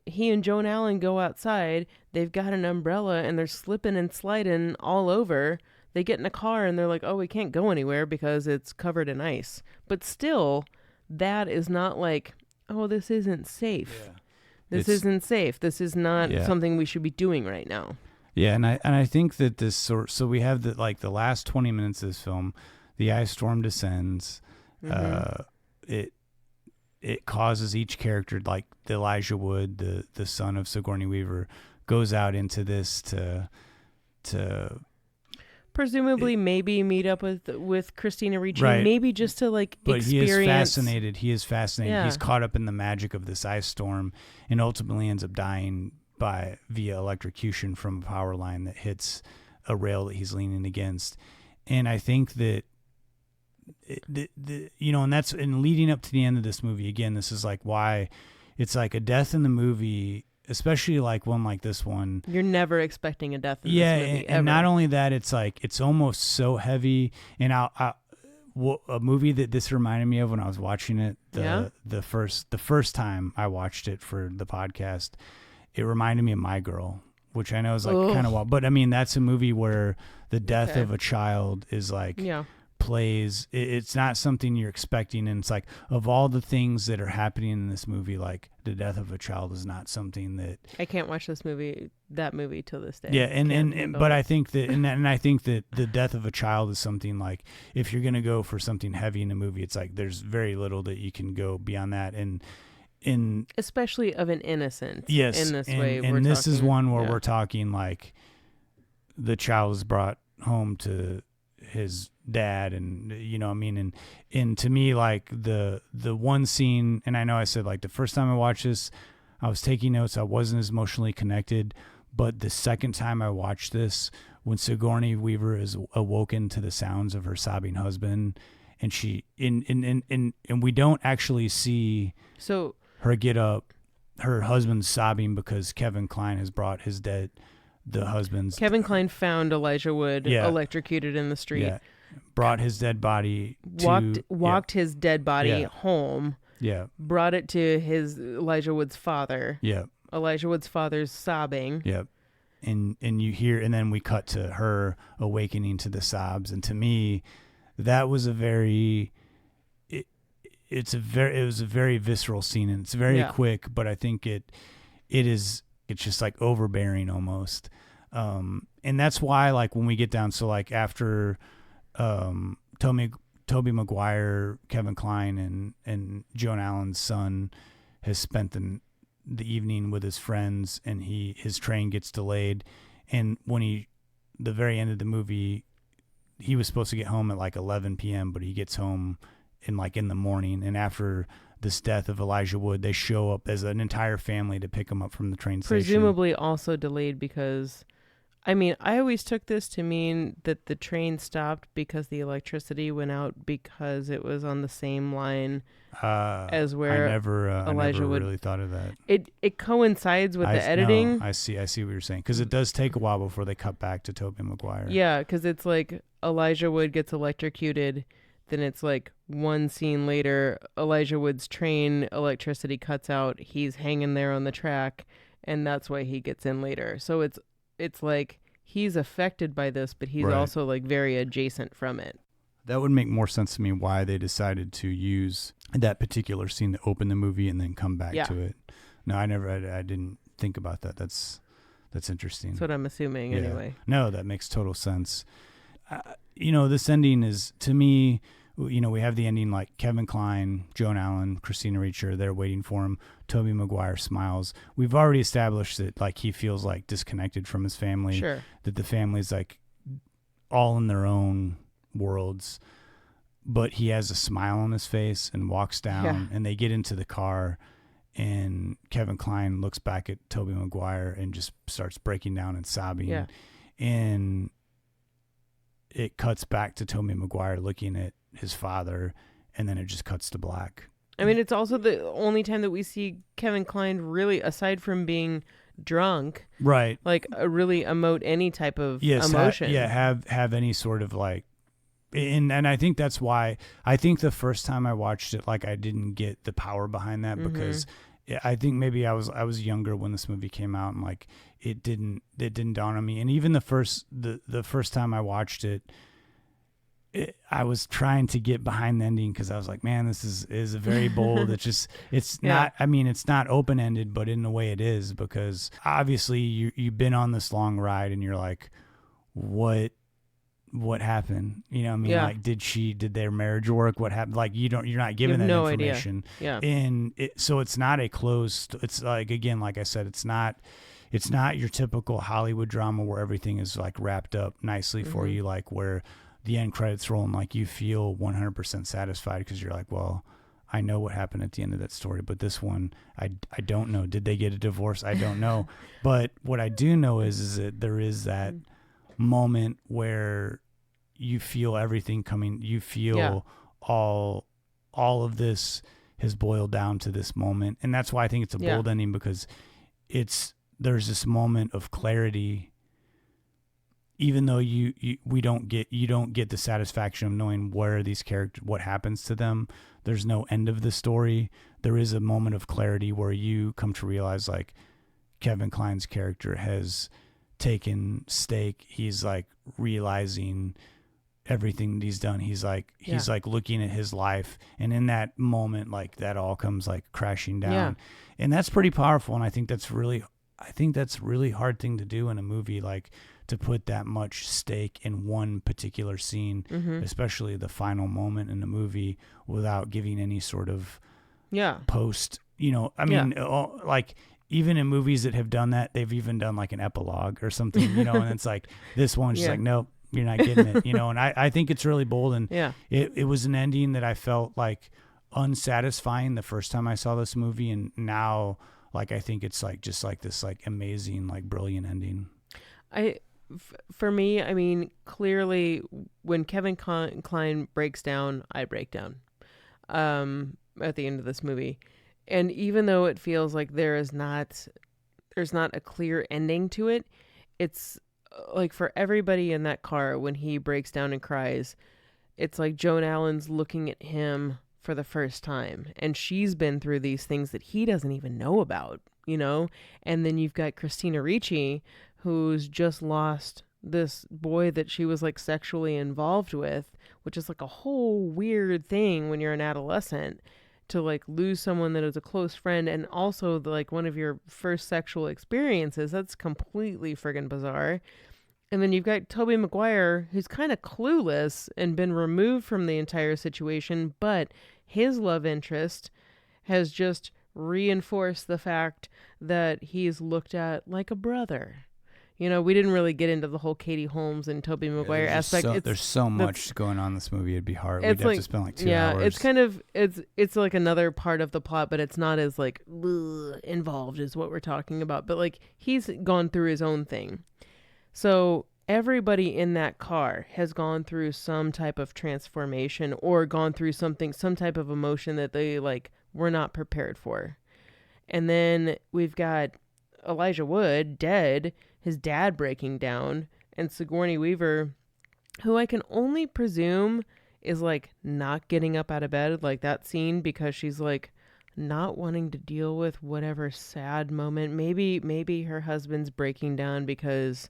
He and Joan Allen go outside. They've got an umbrella and they're slipping and sliding all over. They get in a car and they're like, oh, we can't go anywhere because it's covered in ice. But still, that is not like, oh, this isn't safe. Yeah. This isn't safe. This is not something we should be doing right now. Yeah, and I think that so we have the last 20 minutes of this film, the ice storm descends. It causes each character, like Elijah Wood, the son of Sigourney Weaver, goes out into this to presumably maybe meet up with Christina Ricci, right. Maybe just to like but experience. He is fascinated. Yeah. He's caught up in the magic of this ice storm and ultimately ends up dying via electrocution from a power line that hits a rail that he's leaning against. And I think that and leading up to the end of this movie, again, this is like why it's like a death in the movie, especially like one like this one. You're never expecting a death in this movie, and not only that, it's like it's almost so heavy. And a movie that this reminded me of when I was watching it the first time I watched it for the podcast, it reminded me of My Girl, which I know is like kind of wild, but I mean that's a movie where the death of a child is like plays. It's not something you're expecting, and it's like, of all the things that are happening in this movie, like the death of a child is not something that I can't watch that movie till this day. Yeah, but I think that I think that the death of a child is something like, if you're gonna go for something heavy in a movie, it's like there's very little that you can go beyond that, and especially of an innocent. Yes, in this way, and this is one where yeah. we're talking like the child is brought home to his dad, and you know what I mean, and to me, like the one scene, and I know I said like the first time I watched this I was taking notes, I wasn't as emotionally connected, but the second time I watched this, when Sigourney Weaver is awoken to the sounds of her sobbing husband, and she and we don't actually see her get up, her husband's sobbing because Kevin Kline has brought Kevin Kline found Elijah Wood electrocuted in the street. Yeah. Brought his dead body walked his dead body home. Yeah. Brought it to Elijah Wood's father. Yeah. Elijah Wood's father's sobbing. Yep. And you hear, and then we cut to her awakening to the sobs, and to me that was it was a very visceral scene, and it's very quick, but I think it's just like overbearing almost. And that's why, like, when we get down, so like after Tobey Maguire, Kevin Kline, and Joan Allen's son has spent the evening with his friends, and his train gets delayed, and when the very end of the movie, he was supposed to get home at like 11 p.m., but he gets home in the morning, and after this death of Elijah Wood, they show up as an entire family to pick him up from the train station. Presumably also delayed because, I mean, I always took this to mean that the train stopped because the electricity went out because it was on the same line as where I never Elijah Wood really thought of that. It coincides with the editing. No, I see what you're saying, because it does take a while before they cut back to Tobey Maguire. Yeah, because it's like Elijah Wood gets electrocuted. Then it's like one scene later, Elijah Wood's train electricity cuts out. He's hanging there on the track, and that's why he gets in later. So it's like he's affected by this, but he's also like very adjacent from it. That would make more sense to me why they decided to use that particular scene to open the movie and then come back to it. No, I didn't think about that. That's interesting. That's what I'm assuming anyway. No, that makes total sense. This ending is, to me, we have the ending like Kevin Kline, Joan Allen, Christina Ricci, they're waiting for him. Tobey Maguire smiles. We've already established that like he feels like disconnected from his family. Sure. That the family's like all in their own worlds. But he has a smile on his face and walks down, and they get into the car, and Kevin Kline looks back at Tobey Maguire and just starts breaking down and sobbing. Yeah. And it cuts back to Tobey Maguire looking at his father, and then it just cuts to black. I mean, it's also the only time that we see Kevin Kline really, aside from being drunk, right? Like really emote any type of emotion. Have any sort of like, and I think that's why I think the first time I watched it, like I didn't get the power behind that, because I think maybe I was younger when this movie came out, and like it didn't dawn on me. And even the first time I watched it, I was trying to get behind the ending, because I was like, man, this is a very bold. It's not. I mean, it's not open ended, but in a way it is, because obviously you've been on this long ride, and you're like, what happened? You know what I mean? Like, did their marriage work? What happened? Like, you're not given that information. Idea. Yeah. And so it's not a closed, it's like, again, like I said, it's not your typical Hollywood drama where everything is like wrapped up nicely for you, like where the end credits roll and like you feel 100% satisfied because you're like, well, I know what happened at the end of that story, but this one, I don't know. Did they get a divorce? I don't know. But what I do know is that there is that moment where you feel everything coming. You feel all of this has boiled down to this moment, and that's why I think it's a bold ending, because there's this moment of clarity. Even though you don't get the satisfaction of knowing where these characters, what happens to them, there's no end of the story. There is a moment of clarity where you come to realize, like, Kevin Kline's character has taken stake. He's like realizing everything that he's done. He's like looking at his life, and in that moment, like that all comes like crashing down, and that's pretty powerful. And I think that's really hard thing to do in a movie, like to put that much stake in one particular scene, especially the final moment in the movie, without giving any sort of post. I mean, like even in movies that have done that, they've even done like an epilogue or something, and it's like this one's just like, nope, you're not getting it, and I think it's really bold, and it was an ending that I felt like unsatisfying the first time I saw this movie, and now like I think it's like just like this like amazing, like brilliant ending. For me, I mean, clearly when Kevin Kline breaks down, I break down at the end of this movie. And even though it feels like there's not a clear ending to it, it's like for everybody in that car, when he breaks down and cries, it's like Joan Allen's looking at him for the first time, and she's been through these things that he doesn't even know about, and then you've got Christina Ricci, who's just lost this boy that she was like sexually involved with, which is like a whole weird thing when you're an adolescent, to like lose someone that is a close friend and also like one of your first sexual experiences. That's completely friggin' bizarre. And then you've got Tobey Maguire, who's kind of clueless and been removed from the entire situation, but his love interest has just reinforced the fact that he's looked at like a brother. We didn't really get into the whole Katie Holmes and Tobey Maguire aspect. There's so much going on in this movie. It'd be hard. We'd have to spend like 2 hours. It's kind of, it's like another part of the plot, but it's not as like involved as what we're talking about. But like he's gone through his own thing. So everybody in that car has gone through some type of transformation or gone through some type of emotion that they like were not prepared for. And then we've got Elijah Wood dead, his dad breaking down, and Sigourney Weaver, who I can only presume is like not getting up out of bed, like that scene, because she's like not wanting to deal with whatever sad moment. Maybe her husband's breaking down because,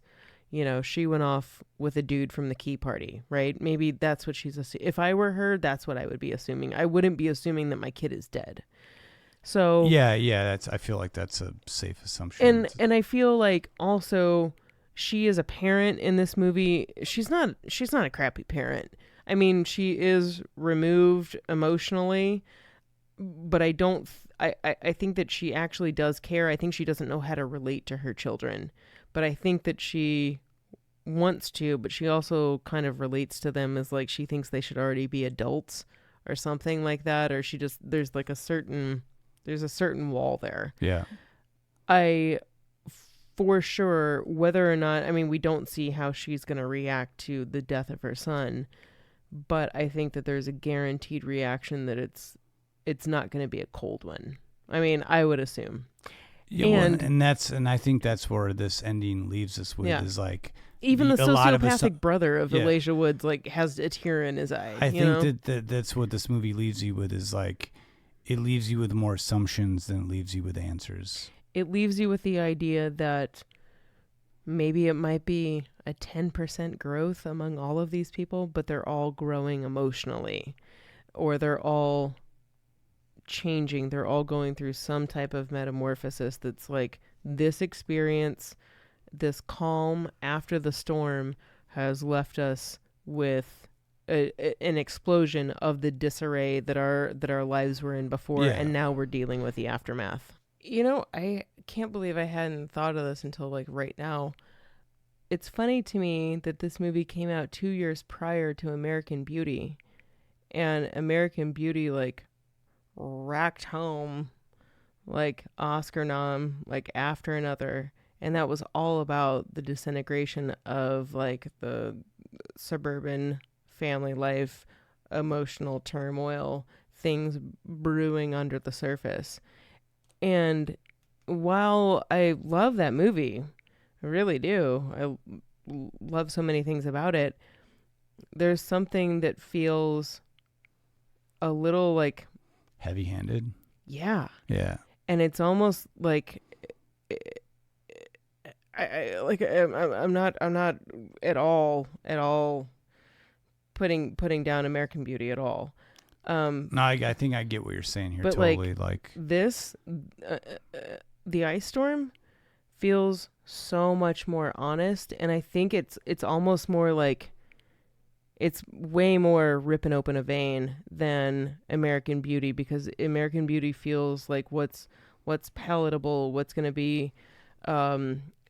she went off with a dude from the key party, right? Maybe that's what she's assuming. If I were her, that's what I would be assuming. I wouldn't be assuming that my kid is dead. So I feel like that's a safe assumption. And I feel like also she is a parent in this movie. She's not a crappy parent. I mean, she is removed emotionally, but I think that she actually does care. I think she doesn't know how to relate to her children, but I think that she wants to, but she also kind of relates to them as like she thinks they should already be adults or something like that, or there's a certain wall there. Yeah. For sure, whether or not, I mean, we don't see how she's going to react to the death of her son, but I think that there's a guaranteed reaction that it's not going to be a cold one. I mean, I would assume. Yeah, and I think that's where this ending leaves us with is like, even the sociopathic brother of Elijah Woods like has a tear in his eye. I think that's what this movie leaves you with, is like, it leaves you with more assumptions than it leaves you with answers. It leaves you with the idea that maybe it might be a 10% growth among all of these people, but they're all growing emotionally, or they're all changing. They're all going through some type of metamorphosis that's like this experience, this calm after the storm has left us with an explosion of the disarray that our lives were in before, and now we're dealing with the aftermath. I can't believe I hadn't thought of this until like right now. It's funny to me that this movie came out 2 years prior to American Beauty, and American Beauty like racked home like Oscar nom like after another, and that was all about the disintegration of like the suburban family life, emotional turmoil, things brewing under the surface. And while I love that movie, I really do, I love so many things about it, there's something that feels a little like heavy-handed. Yeah. Yeah. And it's almost like I'm not at all putting down American Beauty at all. No, I think I get what you're saying here. But Totally, like this, the Ice Storm feels so much more honest, and I think it's almost more like it's way more ripping open a vein than American Beauty, because American Beauty feels like what's palatable, what's going to be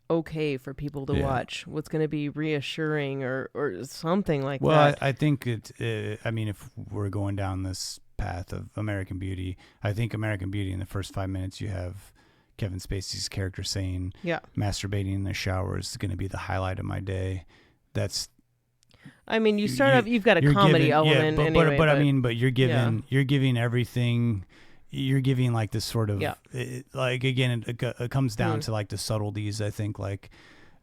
okay for people to watch, what's going to be reassuring or something like that. Well, I think I mean, if we're going down this path of American Beauty, I think American Beauty in the first 5 minutes you have Kevin Spacey's character saying, masturbating in the shower is going to be the highlight of my day. That's, I mean, you've got a comedy element anyway. But I mean, but you're giving everything. You're giving like this sort of like, again, it comes down to like the subtleties. I think like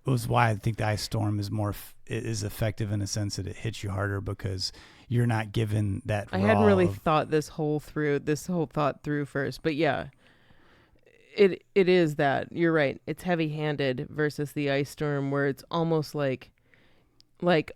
it was why I think the Ice Storm is more is effective in a sense that it hits you harder because you're not given that. I hadn't really thought this whole thought through first, but yeah, it is that you're right. It's heavy-handed versus the Ice Storm, where it's almost like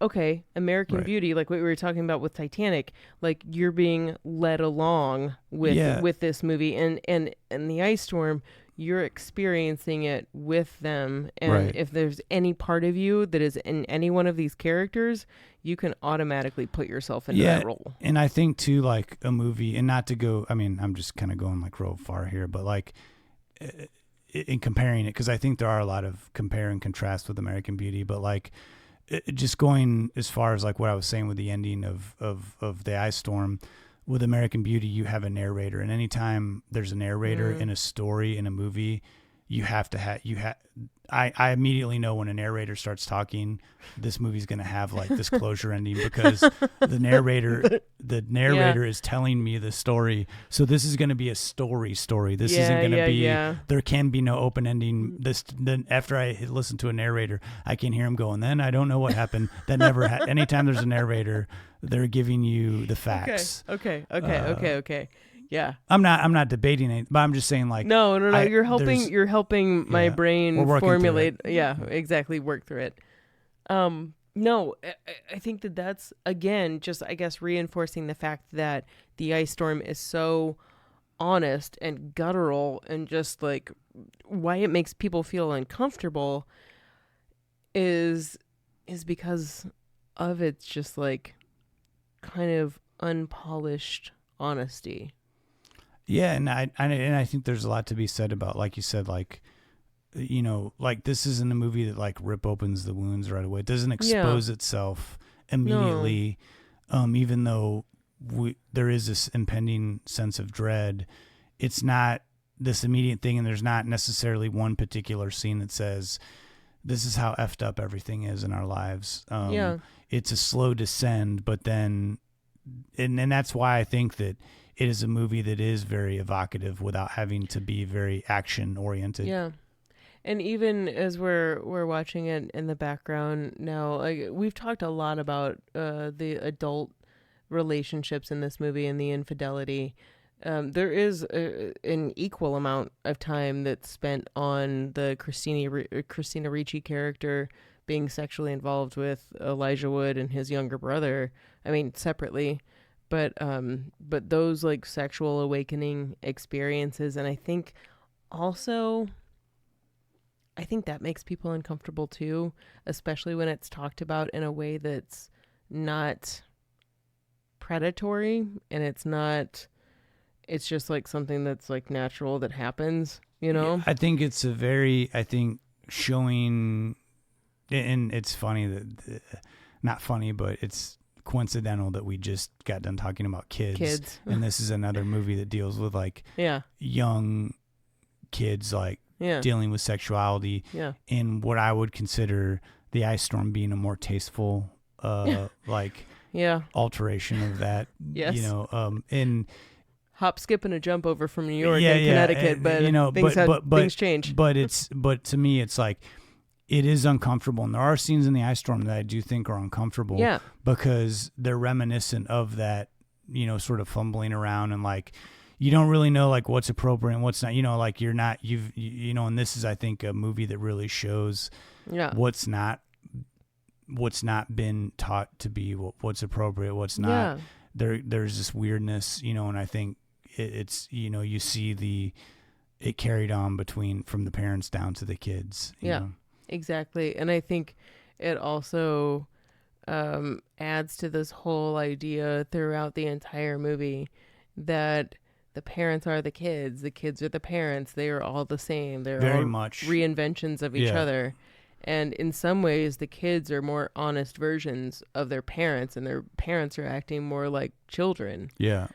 okay, American Beauty, like what we were talking about with Titanic, like you're being led along with this movie, and the Ice Storm, you're experiencing it with them, and if there's any part of you that is in any one of these characters, you can automatically put yourself into that role. And I think too, like a movie, and not to go, I mean, I'm just kind of going like real far here, but like in comparing it, because I think there are a lot of compare and contrast with American Beauty, but like just going as far as like what I was saying with the ending of the Ice Storm, with American Beauty, you have a narrator, and anytime there's a narrator in a story, in a movie, you have to have, I immediately know when a narrator starts talking, this movie's going to have like this closure ending, because the narrator is telling me the story. So this is going to be a story. This isn't going to be, there can be no open ending. Then after I listen to a narrator, I can hear him go, and then I don't know what happened. That never anytime there's a narrator, they're giving you the facts. Okay. Yeah. I'm not debating it, but I'm just saying like No, you're helping my brain formulate. Yeah, exactly, work through it. No, I think that's again just, I guess, reinforcing the fact that the Ice Storm is so honest and guttural, and just like why it makes people feel uncomfortable is because of its just like kind of unpolished honesty. Yeah, and I think there's a lot to be said about, like you said, like, you know, like this isn't a movie that like rip opens the wounds right away. It doesn't expose itself immediately, even though there is this impending sense of dread. It's not this immediate thing, and there's not necessarily one particular scene that says this is how effed up everything is in our lives. It's a slow descend, but then, and that's why I think that it is a movie that is very evocative without having to be very action oriented. Yeah. And even as we're watching it in the background now, like we've talked a lot about the adult relationships in this movie and the infidelity. There is an equal amount of time that's spent on the Christina Ricci character being sexually involved with Elijah Wood and his younger brother. I mean, separately. But those like sexual awakening experiences, and I think that makes people uncomfortable too, especially when it's talked about in a way that's not predatory, and it's just like something that's like natural that happens, you know? I think it's showing, and it's funny that, not funny, but it's coincidental that we just got done talking about kids. And this is another movie that deals with like young kids, like dealing with sexuality, and what I would consider the Ice Storm being a more tasteful alteration of that. Yes. You know, and hop, skip, and a jump over from New York and Connecticut, but you know, things change. But to me, it's like, it is uncomfortable, and there are scenes in the Ice Storm that I do think are uncomfortable, because they're reminiscent of that, you know, sort of fumbling around, and like you don't really know like what's appropriate and what's not, you know, like you know, and this is, I think, a movie that really shows what's not what's not been taught to be what's appropriate, what's not. There's this weirdness, and I think it's you see it carried on from the parents down to the kids. You know? Exactly. And I think it also adds to this whole idea throughout the entire movie that the parents are the kids are the parents. They are all the same. They're very all much reinventions of each other. And in some ways, the kids are more honest versions of their parents, and their parents are acting more like children. Yeah.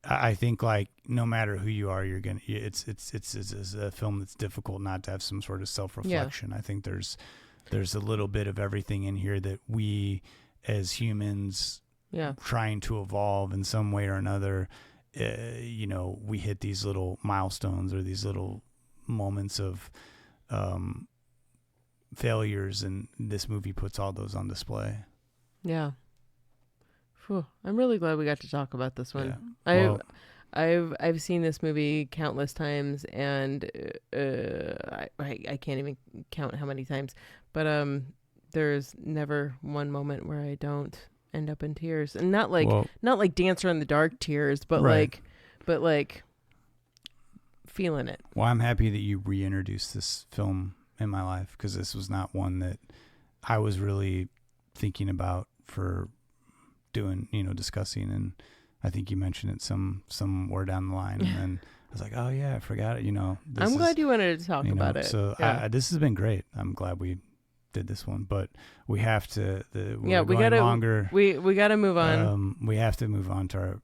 I think like no matter who you are, it's a film that's difficult not to have some sort of self-reflection. I think there's a little bit of everything in here that we as humans trying to evolve in some way or another, we hit these little milestones or these little moments of failures, and this movie puts all those on display. Yeah. Whew. I'm really glad we got to talk about this one. I've seen this movie countless times, and I can't even count how many times. But there's never one moment where I don't end up in tears, and not like Dancer in the Dark tears, but like feeling it. Well, I'm happy that you reintroduced this film in my life, because this was not one that I was really thinking about for doing, discussing, and I think you mentioned it somewhere down the line, and then I was like, oh yeah, I forgot it. I'm glad you wanted to talk about it. So this has been great. I'm glad we did this one, but we have to. We gotta longer. We gotta move on. We have to move on to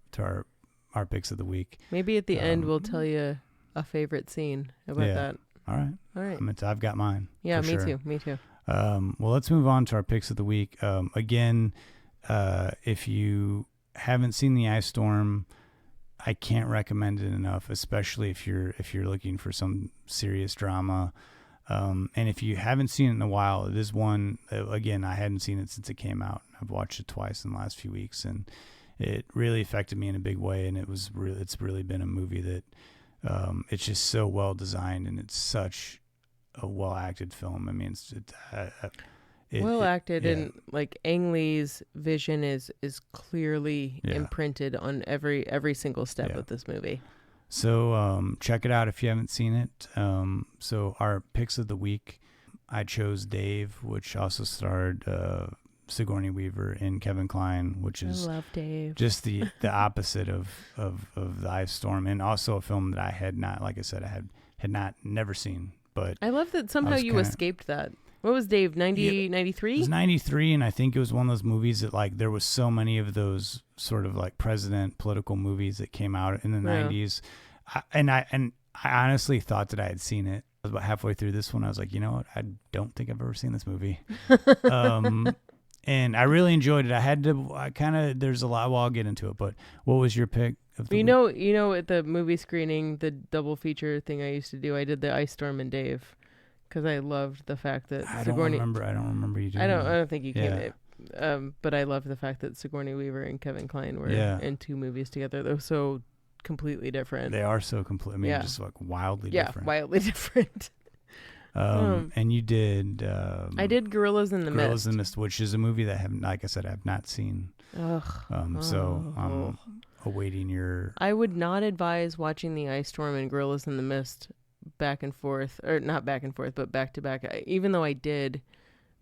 our picks of the week. Maybe at the end we'll tell you a favorite scene about that. All right. I've got mine. Yeah, me too. Well, let's move on to our picks of the week. Again, if you haven't seen The Ice Storm, I can't recommend it enough, especially if you're looking for some serious drama. And if you haven't seen it in a while, it is one, again, I hadn't seen it since it came out. I've watched it twice in the last few weeks, and it really affected me in a big way. And it's really been a movie that, it's just so well designed, and it's such a well acted film. I mean, well acted, and like Ang Lee's vision is clearly imprinted on every single step of this movie. So check it out if you haven't seen it. So our picks of the week, I chose Dave, which also starred Sigourney Weaver and Kevin Kline, which is I love Dave. Just the opposite of The Ice Storm, and also a film that I had not, like I said, I had never seen. But I love that somehow you escaped that. What was Dave, 93? It was 93, and I think it was one of those movies that, like, there was so many of those sort of like political movies that came out in the 90s. I honestly thought that I had seen it. I was about halfway through this one. I was like, you know what? I don't think I've ever seen this movie. And I really enjoyed it. There's a lot, well, I'll get into it, but what was your pick? Of the week? At the movie screening, the double feature thing I used to do, I did The Ice Storm and Dave, because I loved the fact that Sigourney... I don't remember you doing that. I don't think you can. But I loved the fact that Sigourney Weaver and Kevin Kline were in two movies together. They were so completely different. They are so completely, just like wildly different. Yeah, wildly different. And you did... I did Gorillas in the Mist. Gorillas in the Mist, which is a movie that, like I said, I have not seen. So I'm awaiting your... I would not advise watching The Ice Storm and Gorillas in the Mist back and forth, or not back and forth, but back to back. Even though I did,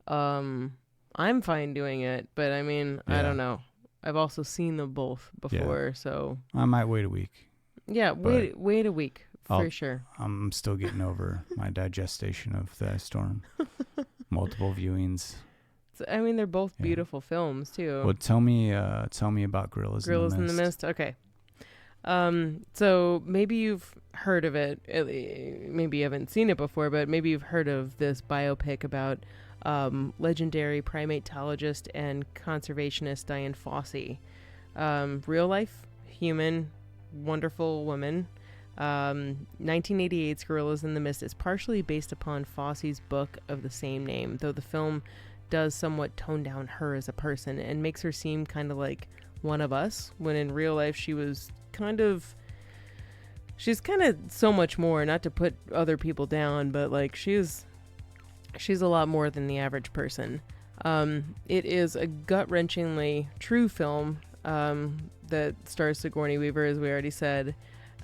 I'm fine doing it, but I mean, I don't know. I've also seen them both before, so I might wait a week. Yeah, wait a week for sure. I'm still getting over my digestion of The Ice Storm. Multiple viewings. I mean, they're both beautiful films too. Well, tell me about Gorillas in the Mist. Okay. So maybe you've heard of it. Maybe you haven't seen it before, but maybe you've heard of this biopic about legendary primatologist and conservationist Dian Fossey. Real life, human, wonderful woman. 1988's Gorillas in the Mist is partially based upon Fossey's book of the same name, though the film does somewhat tone down her as a person and makes her seem kind of like one of us, when in real life she's kind of so much more, not to put other people down, but like she's a lot more than the average person. It is a gut-wrenchingly true film that stars Sigourney Weaver, as we already said,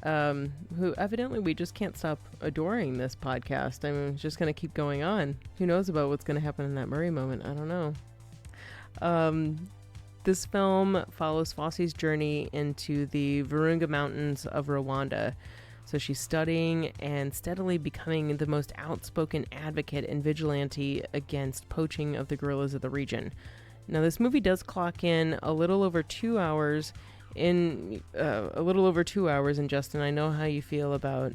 who evidently we just can't stop adoring this podcast. I mean, it's just going to keep going on. Who knows about what's going to happen in that Murray moment? I don't know. This film follows Fosse's journey into the Virunga Mountains of Rwanda. So she's studying and steadily becoming the most outspoken advocate and vigilante against poaching of the gorillas of the region. Now, this movie does clock in a little over 2 hours. And Justin, I know how you feel about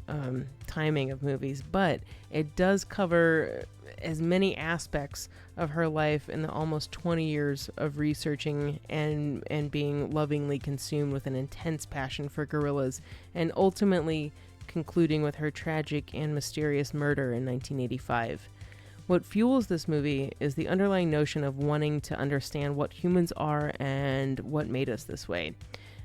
timing of movies, but it does cover as many aspects of her life in the almost 20 years of researching and being lovingly consumed with an intense passion for gorillas, and ultimately concluding with her tragic and mysterious murder in 1985. What fuels this movie is the underlying notion of wanting to understand what humans are and what made us this way.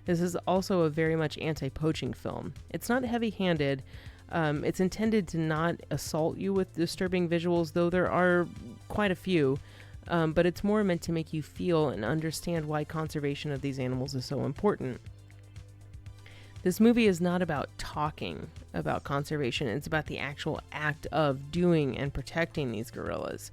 This is also a very much anti-poaching film. It's not heavy-handed. It's intended to not assault you with disturbing visuals, though there are quite a few. But it's more meant to make you feel and understand why conservation of these animals is so important. This movie is not about talking about conservation. It's about the actual act of doing and protecting these gorillas.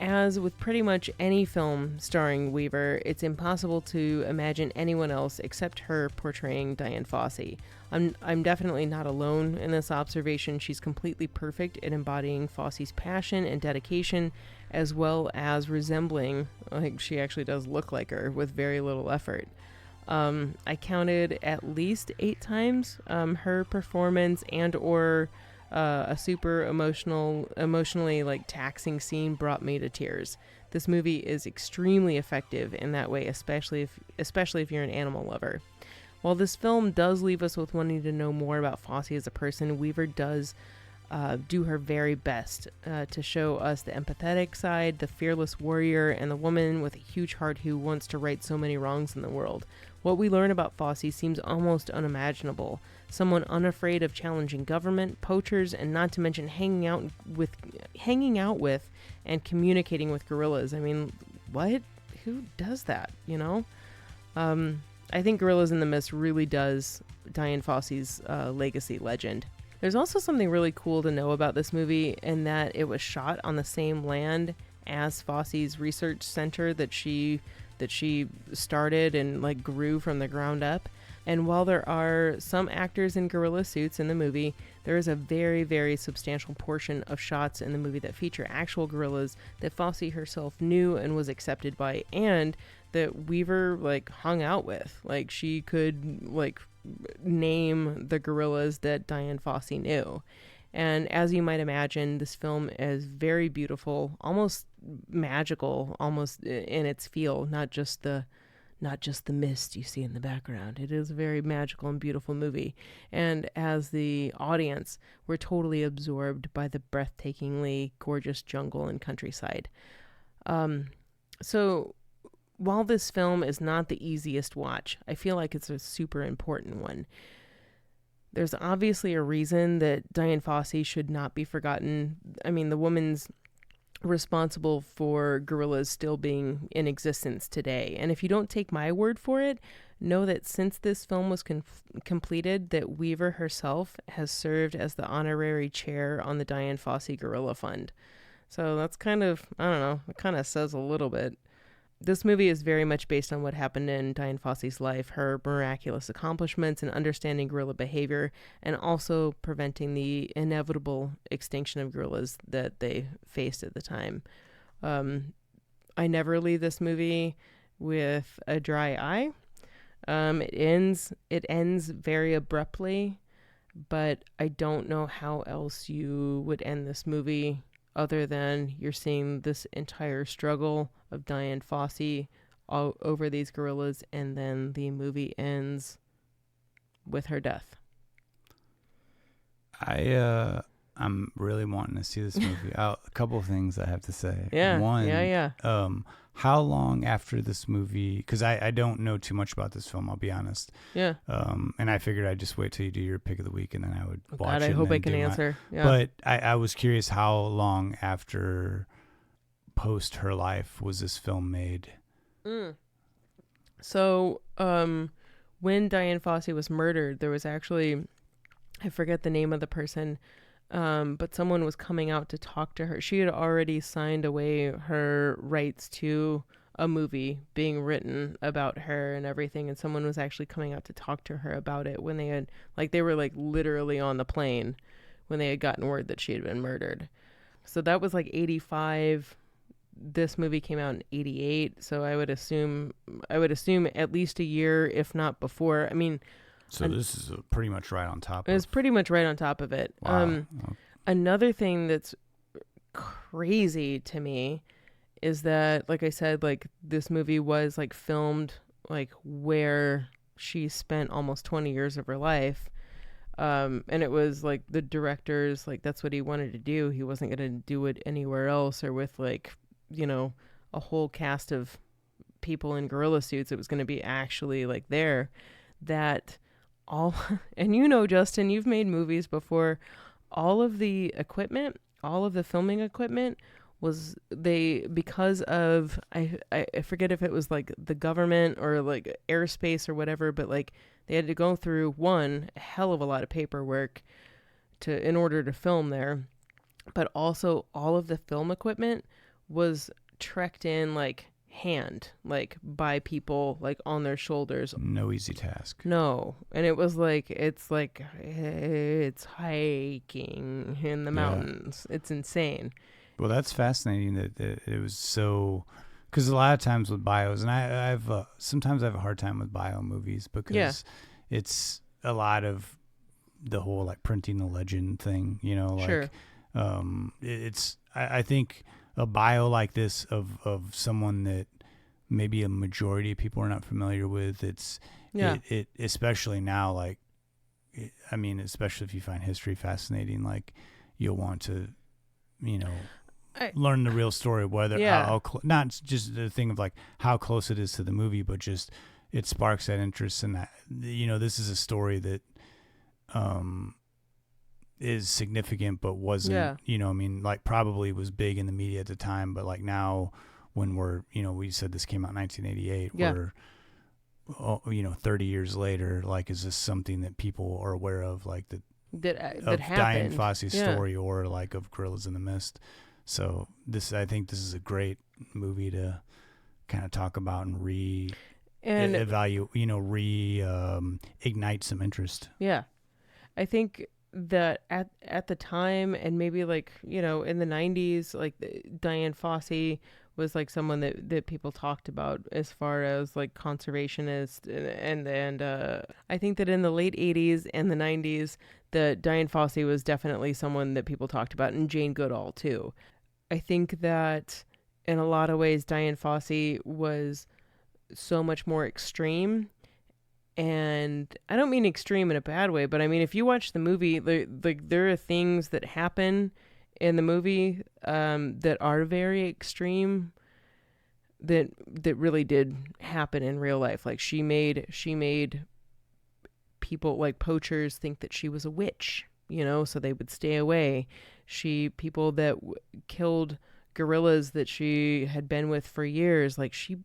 As with pretty much any film starring Weaver, it's impossible to imagine anyone else except her portraying Dian Fossey. I'm definitely not alone in this observation. She's completely perfect at embodying Fossey's passion and dedication, as well as resembling, like she actually does look like her, with very little effort. I counted at least 8 times her performance and or a super emotionally like taxing scene brought me to tears. This movie is extremely effective in that way, especially if you're an animal lover. While this film does leave us with wanting to know more about Fossey as a person, Weaver does do her very best to show us the empathetic side, the fearless warrior, and the woman with a huge heart who wants to right so many wrongs in the world. What we learn about Fossey seems almost unimaginable. Someone unafraid of challenging government, poachers, and not to mention hanging out with and communicating with gorillas. I mean, what? Who does that, you know? I think Gorillas in the Mist really does Dian Fossey's legacy legend. There's also something really cool to know about this movie in that it was shot on the same land as Fossey's research center that she started and like grew from the ground up. And while there are some actors in gorilla suits in the movie, there is a very, very substantial portion of shots in the movie that feature actual gorillas that Fossey herself knew and was accepted by, and that Weaver like hung out with. Like she could like name the gorillas that Dian Fossey knew. And as you might imagine, this film is very beautiful, almost magical, almost in its feel, not just the mist you see in the background. It is a very magical and beautiful movie. And as the audience, we're totally absorbed by the breathtakingly gorgeous jungle and countryside. So while this film is not the easiest watch, I feel like it's a super important one. There's obviously a reason that Dian Fossey should not be forgotten. I mean, the woman's responsible for gorillas still being in existence today. And if you don't take my word for it, know that since this film was completed, that Weaver herself has served as the honorary chair on the Dian Fossey Gorilla Fund. So that's kind of, I don't know, it kind of says a little bit. This movie is very much based on what happened in Dian Fossey's life, her miraculous accomplishments in understanding gorilla behavior, and also preventing the inevitable extinction of gorillas that they faced at the time. I never leave this movie with a dry eye. It ends very abruptly, but I don't know how else you would end this movie other than you're seeing this entire struggle of Dian Fossey all over these gorillas, and then the movie ends with her death. I'm really wanting to see this movie. A couple of things I have to say. Yeah. One, how long after this movie? Because I don't know too much about this film. I'll be honest. Yeah. And I figured I'd just wait till you do your pick of the week, and then I would watch it. God, I hope I can answer. Yeah. But I was curious how long after post her life was this film made? So, when Diane Fossey was murdered, there was actually, I forget the name of the person, but someone was coming out to talk to her. She had already signed away her rights to a movie being written about her and everything, and someone was actually coming out to talk to her about it when they had, like, they were like literally on the plane when they had gotten word that she had been murdered. So that was like 85. This movie came out in 88, so I would assume at least a year, if not before. I mean, so this is pretty much right on top. It's pretty much right on top of it. Wow. Another thing that's crazy to me is that, like I said, like this movie was like filmed like where she spent almost 20 years of her life. And it was like the director's, like, that's what he wanted to do. He wasn't going to do it anywhere else or with, like, you know, a whole cast of people in gorilla suits. It was going to be actually like there, that all, and you know, Justin, you've made movies before. All of the equipment, all of the filming equipment was because of, I forget if it was like the government or like airspace or whatever, but like they had to go through a hell of a lot of paperwork in order to film there. But also all of the film equipment was trekked in like hand, like by people like on their shoulders. No easy task. No. And it was like, it's hiking in the mountains. It's insane. Well, that's fascinating that it was so, because a lot of times with bios, and I've sometimes I have a hard time with bio movies because it's a lot of the whole like printing the legend thing, you know, like sure. I think a bio like this of someone that maybe a majority of people are not familiar with, it especially now, like, I mean, especially if you find history fascinating, like you'll want to, you know, learn the real story, whether not just the thing of like how close it is to the movie, but just it sparks that interest in that, you know, this is a story that is significant but wasn't, you know, I mean, like probably was big in the media at the time, but like now when we're, you know, we said this came out in 1988, we're, you know, 30 years later, like, is this something that people are aware of, like that happened. Diane Fossey's story or like of Gorillas in the Mist? So I think this is a great movie to kind of talk about and evaluate, you know, ignite some interest. Yeah. I think that at the time, and maybe like, you know, in the 90s, like Diane Fossey was like someone that people talked about as far as like conservationist, and I think that in the late 80s and the 90s, that Diane Fossey was definitely someone that people talked about, and Jane Goodall too. I think that in a lot of ways, Diane Fossey was so much more extreme. And I don't mean extreme in a bad way, but I mean, if you watch the movie, there are things that happen in the movie that are very extreme that really did happen in real life. Like she made people like poachers think that she was a witch, you know, so they would stay away. People that killed gorillas that she had been with for years, like she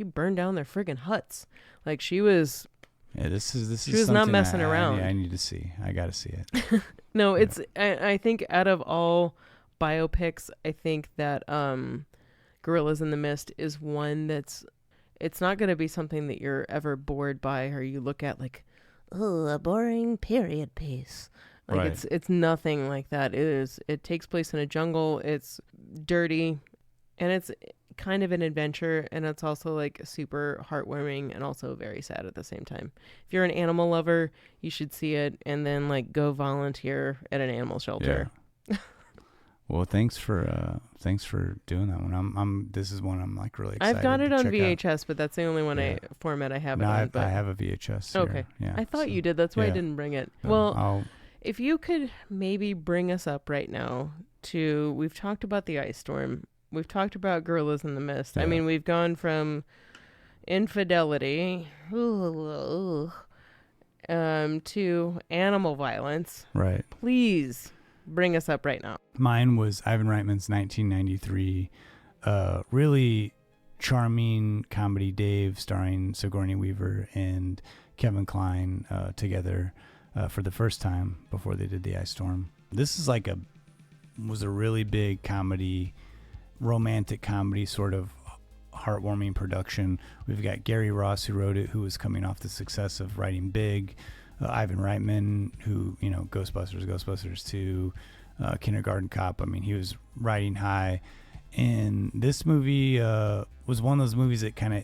burned down their friggin' huts. Like she was. Yeah, this is. She was not messing around. I need to see. I got to see it. No, it's. I think out of all biopics, I think that Gorillas in the Mist is one that's. It's not going to be something that you're ever bored by, or you look at like, oh, a boring period piece. Like right. It's nothing like that. It takes place in a jungle. It's dirty, and it's kind of an adventure, and it's also like super heartwarming and also very sad at the same time. If you're an animal lover, you should see it, and then like go volunteer at an animal shelter. Yeah. Well, thanks for doing that one. This is one I'm like really excited. I've got it on VHS, out. But that's the only one format I have it on. I have a VHS. Okay. Here. Yeah. I thought you did. That's why I didn't bring it. Well, if you could maybe bring us up right now to, we've talked about the ice storm. We've talked about Gorillas in the Mist. Yeah. I mean, we've gone from infidelity to animal violence. Right. Please bring us up right now. Mine was Ivan Reitman's 1993 really charming comedy Dave, starring Sigourney Weaver and Kevin Kline together for the first time before they did The Ice Storm. This is was a really big comedy, romantic comedy, sort of heartwarming production. We've got Gary Ross, who wrote it, who was coming off the success of writing Big. Ivan Reitman, who, Ghostbusters 2, Kindergarten Cop. I mean, he was riding high. And this movie was one of those movies that kind of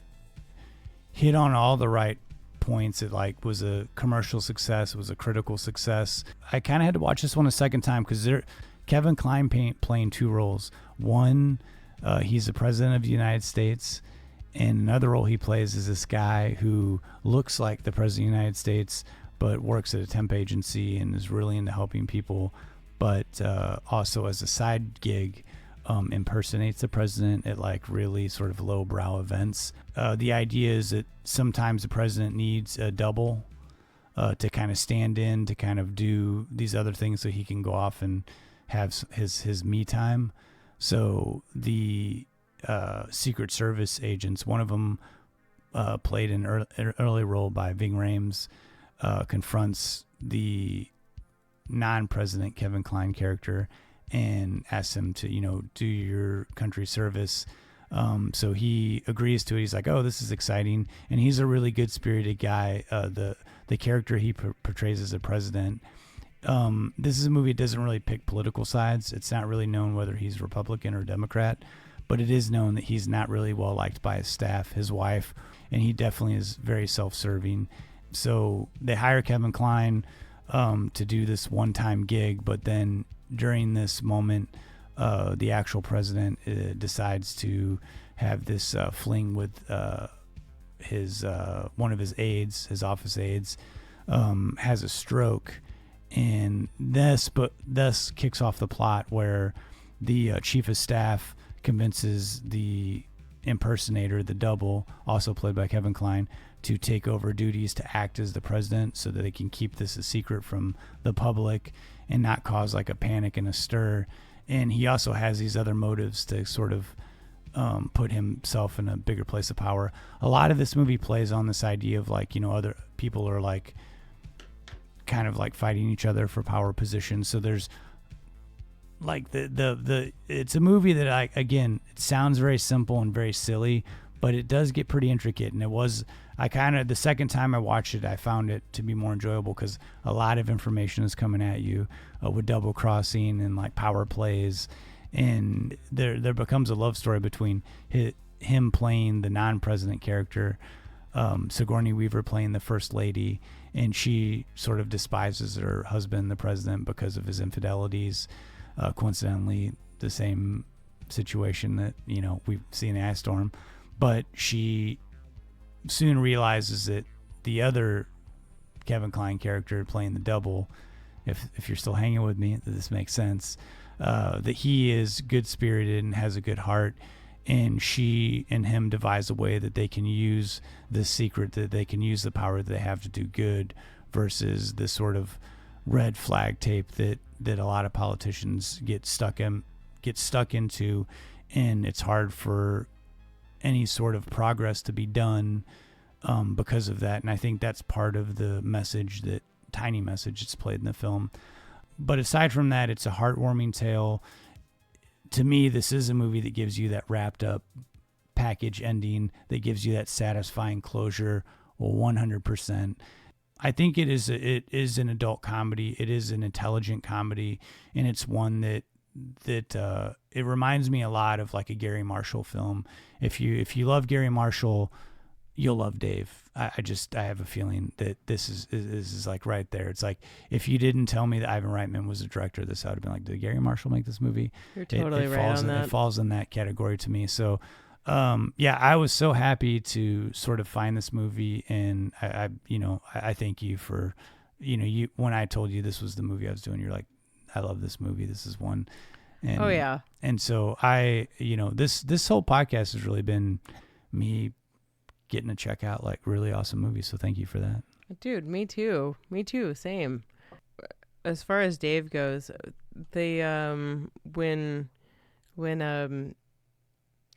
hit on all the right points. It was a commercial success. It was a critical success. I kind of had to watch this one a second time because Kevin Kline playing two roles. One, he's the president of the United States, and another role he plays is this guy who looks like the president of the United States, but works at a temp agency and is really into helping people, but also as a side gig impersonates the president at really sort of lowbrow events. The idea is that sometimes the president needs a double to kind of stand in, to kind of do these other things so he can go off and have his me time. So the Secret Service agents, one of them played an early role by Ving Rhames, confronts the non-president Kevin Kline character and asks him to, do your country service. So he agrees to it. He's like, oh, this is exciting. And he's a really good-spirited guy. The character he portrays as a president, this is a movie that doesn't really pick political sides. It's not really known whether he's Republican or Democrat, but it is known that he's not really well-liked by his staff, his wife, and he definitely is very self-serving. So they hire Kevin Kline to do this one-time gig, but then during this moment, the actual president decides to have this fling with his one of his aides, his office aides, has a stroke, and thus kicks off the plot where the chief of staff convinces the impersonator, the double, also played by Kevin Kline, to take over duties to act as the president so that they can keep this a secret from the public and not cause a panic and a stir. And he also has these other motives to sort of put himself in a bigger place of power. A lot of this movie plays on this idea of other people are kind of fighting each other for power positions. So there's it's a movie that it sounds very simple and very silly, but it does get pretty intricate. And the second time I watched it, I found it to be more enjoyable because a lot of information is coming at you with double crossing and power plays. And there becomes a love story between him playing the non-president character, Sigourney Weaver playing the first lady, and she sort of despises her husband, the president, because of his infidelities. Coincidentally, the same situation that we see in the Ice Storm, but she soon realizes that the other Kevin Kline character playing the double, if you're still hanging with me, this makes sense, that he is good-spirited and has a good heart, and she and him devise a way that they can use this secret, that they can use the power that they have to do good versus this sort of red flag tape that a lot of politicians get stuck into, and it's hard for any sort of progress to be done because of that. And I think that's part of the message, that tiny message that's played in the film. But aside from that, it's a heartwarming tale. To me, this is a movie that gives you that wrapped up package ending, that gives you that satisfying closure 100%. I think it is an adult comedy. It is an intelligent comedy, and it's one that it reminds me a lot of a Gary Marshall film. If you love Gary Marshall, you'll love Dave. I have a feeling that this is right there. It's if you didn't tell me that Ivan Reitman was the director of this, I would have been did Gary Marshall make this movie? You're totally right on that. It falls in that category to me. So, I was so happy to sort of find this movie, and I thank you for, when I told you this was the movie I was doing, you're like, I love this movie. This is one. And, oh yeah. And so this whole podcast has really been me getting to check out really awesome movies. So thank you for that. Dude, me too. Same. As far as Dave goes, they, when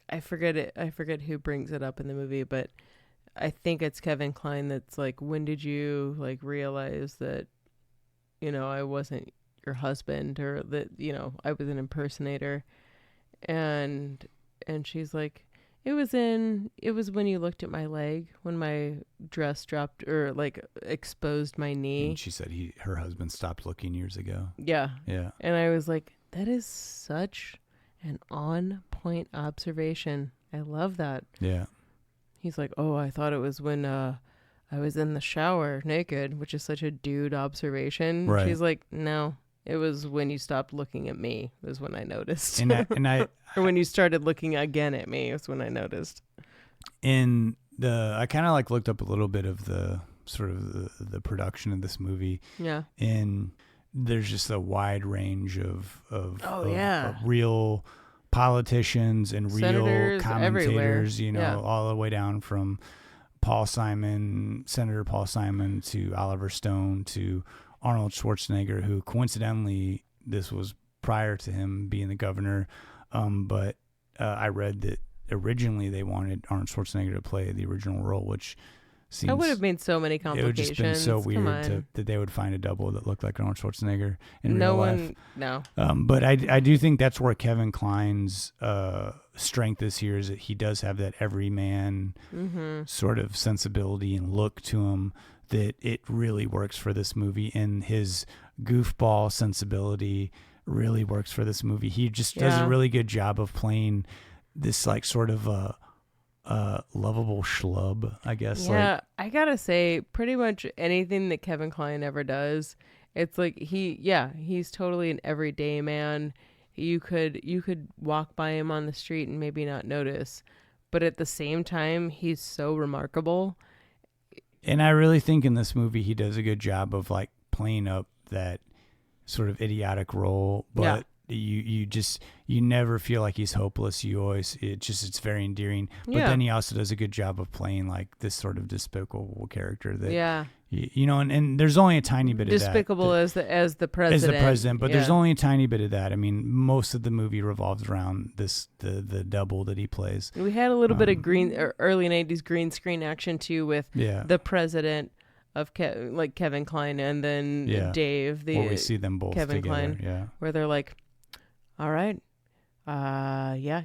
I forget it. I forget who brings it up in the movie, but I think it's Kevin Kline that's like, when did you like realize that, I wasn't your husband, or that, I was an impersonator. And she's like, it was when you looked at my leg, when my dress dropped or like exposed my knee. And she said her husband stopped looking years ago. Yeah. Yeah. And I was like, that is such an on point observation. I love that. Yeah. He's like, oh, I thought it was when I was in the shower naked, which is such a dude observation. Right. She's like, no, it was when you stopped looking at me was when I noticed. Or when you started looking again at me was when I noticed. I kind of like looked up a little bit of the sort of the production of this movie. Yeah. And there's just a wide range of real politicians and Senators real commentators, everywhere. all the way down from Senator Paul Simon to Oliver Stone to Arnold Schwarzenegger, who coincidentally, this was prior to him being the governor. But I read that originally they wanted Arnold Schwarzenegger to play the original role, which seems... That would have made so many complications. It would just been so weird that they would find a double that looked like Arnold Schwarzenegger in real life. No. But I do think that's where Kevin Kline's strength is here, is that he does have that everyman sort of sensibility and look to him, that it really works for this movie, and his goofball sensibility really works for this movie. He just does a really good job of playing this like sort of lovable schlub, I guess. Yeah, I gotta say, pretty much anything that Kevin Kline ever does, it's like he's totally an everyday man. You could walk by him on the street and maybe not notice, but at the same time, he's so remarkable. And I really think in this movie he does a good job of like playing up that sort of idiotic role, but you never feel like he's hopeless. It's very endearing. But then he also does a good job of playing like this sort of despicable character that and there's only a tiny bit despicable of that. as the president. But there's only a tiny bit of that. I mean, most of the movie revolves around the double that he plays. We had a little bit of early 90s green screen action too with the president of Kevin Kline and then Dave, where we see them both Kevin together, Kline, where they're like, all right,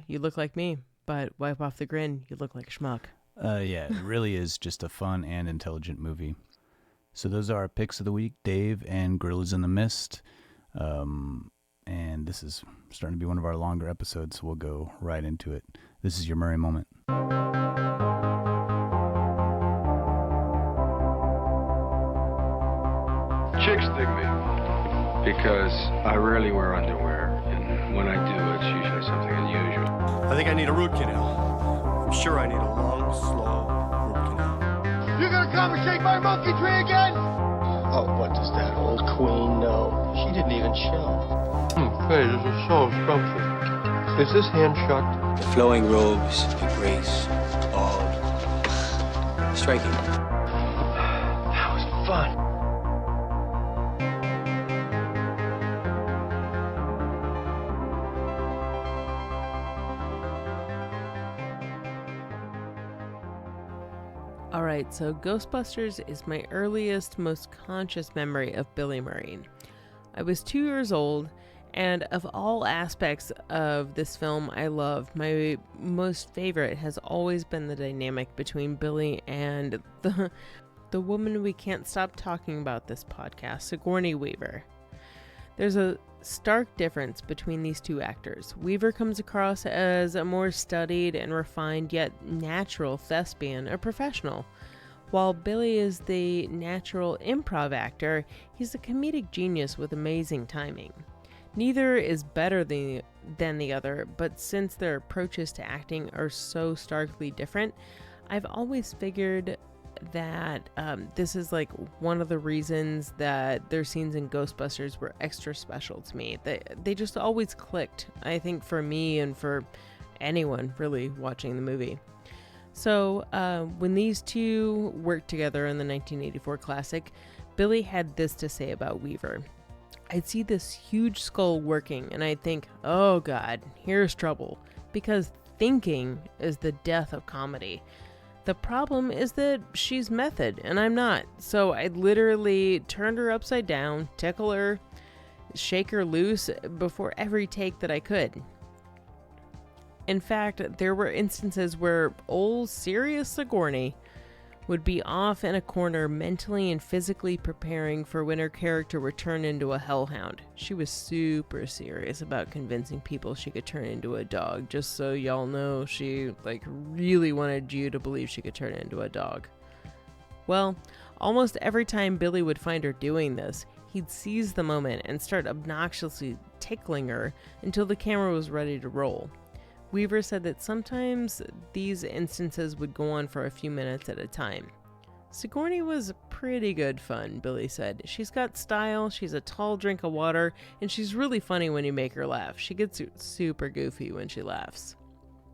you look like me, but wipe off the grin, you look like a schmuck. It really is just a fun and intelligent movie. So those are our picks of the week, Dave and Gorillas in the Mist. And this is starting to be one of our longer episodes, so we'll go right into it. This is your Murray moment. Chicks dig me because I rarely wear underwear, and when I do, it's usually something unusual. I think I need a root canal. I'm sure I need a long, slow root canal. You gonna come and shake my monkey tree again? Oh, what does that old queen know? She didn't even show. Hey, this is so scrumptious. Is this hand shut? The flowing robes, the grace, all striking. That was fun. All right, so Ghostbusters is my earliest, most conscious memory of Billy Murray. I was 2 years old, and of all aspects of this film I loved, my most favorite has always been the dynamic between Billy and the woman we can't stop talking about this podcast, Sigourney Weaver. There's a stark difference between these two actors. Weaver comes across as a more studied and refined yet natural thespian, a professional. While Billy is the natural improv actor, he's a comedic genius with amazing timing. Neither is better than the other, but since their approaches to acting are so starkly different, I've always figured that this is like one of the reasons that their scenes in Ghostbusters were extra special to me. They just always clicked, I think, for me and for anyone really watching the movie. So when these two worked together in the 1984 classic, Billy had this to say about Weaver. I'd see this huge skull working and I'd think, oh God, here's trouble. Because thinking is the death of comedy. The problem is that she's method and I'm not. So I literally turned her upside down, tickle her, shake her loose before every take that I could. In fact, there were instances where old serious Sigourney would be off in a corner mentally and physically preparing for when her character would turn into a hellhound. She was super serious about convincing people she could turn into a dog. Just so y'all know, she really wanted you to believe she could turn into a dog. Well, almost every time Billy would find her doing this, he'd seize the moment and start obnoxiously tickling her until the camera was ready to roll. Weaver said that sometimes these instances would go on for a few minutes at a time. Sigourney was pretty good fun, Billy said. She's got style, she's a tall drink of water, and she's really funny when you make her laugh. She gets super goofy when she laughs.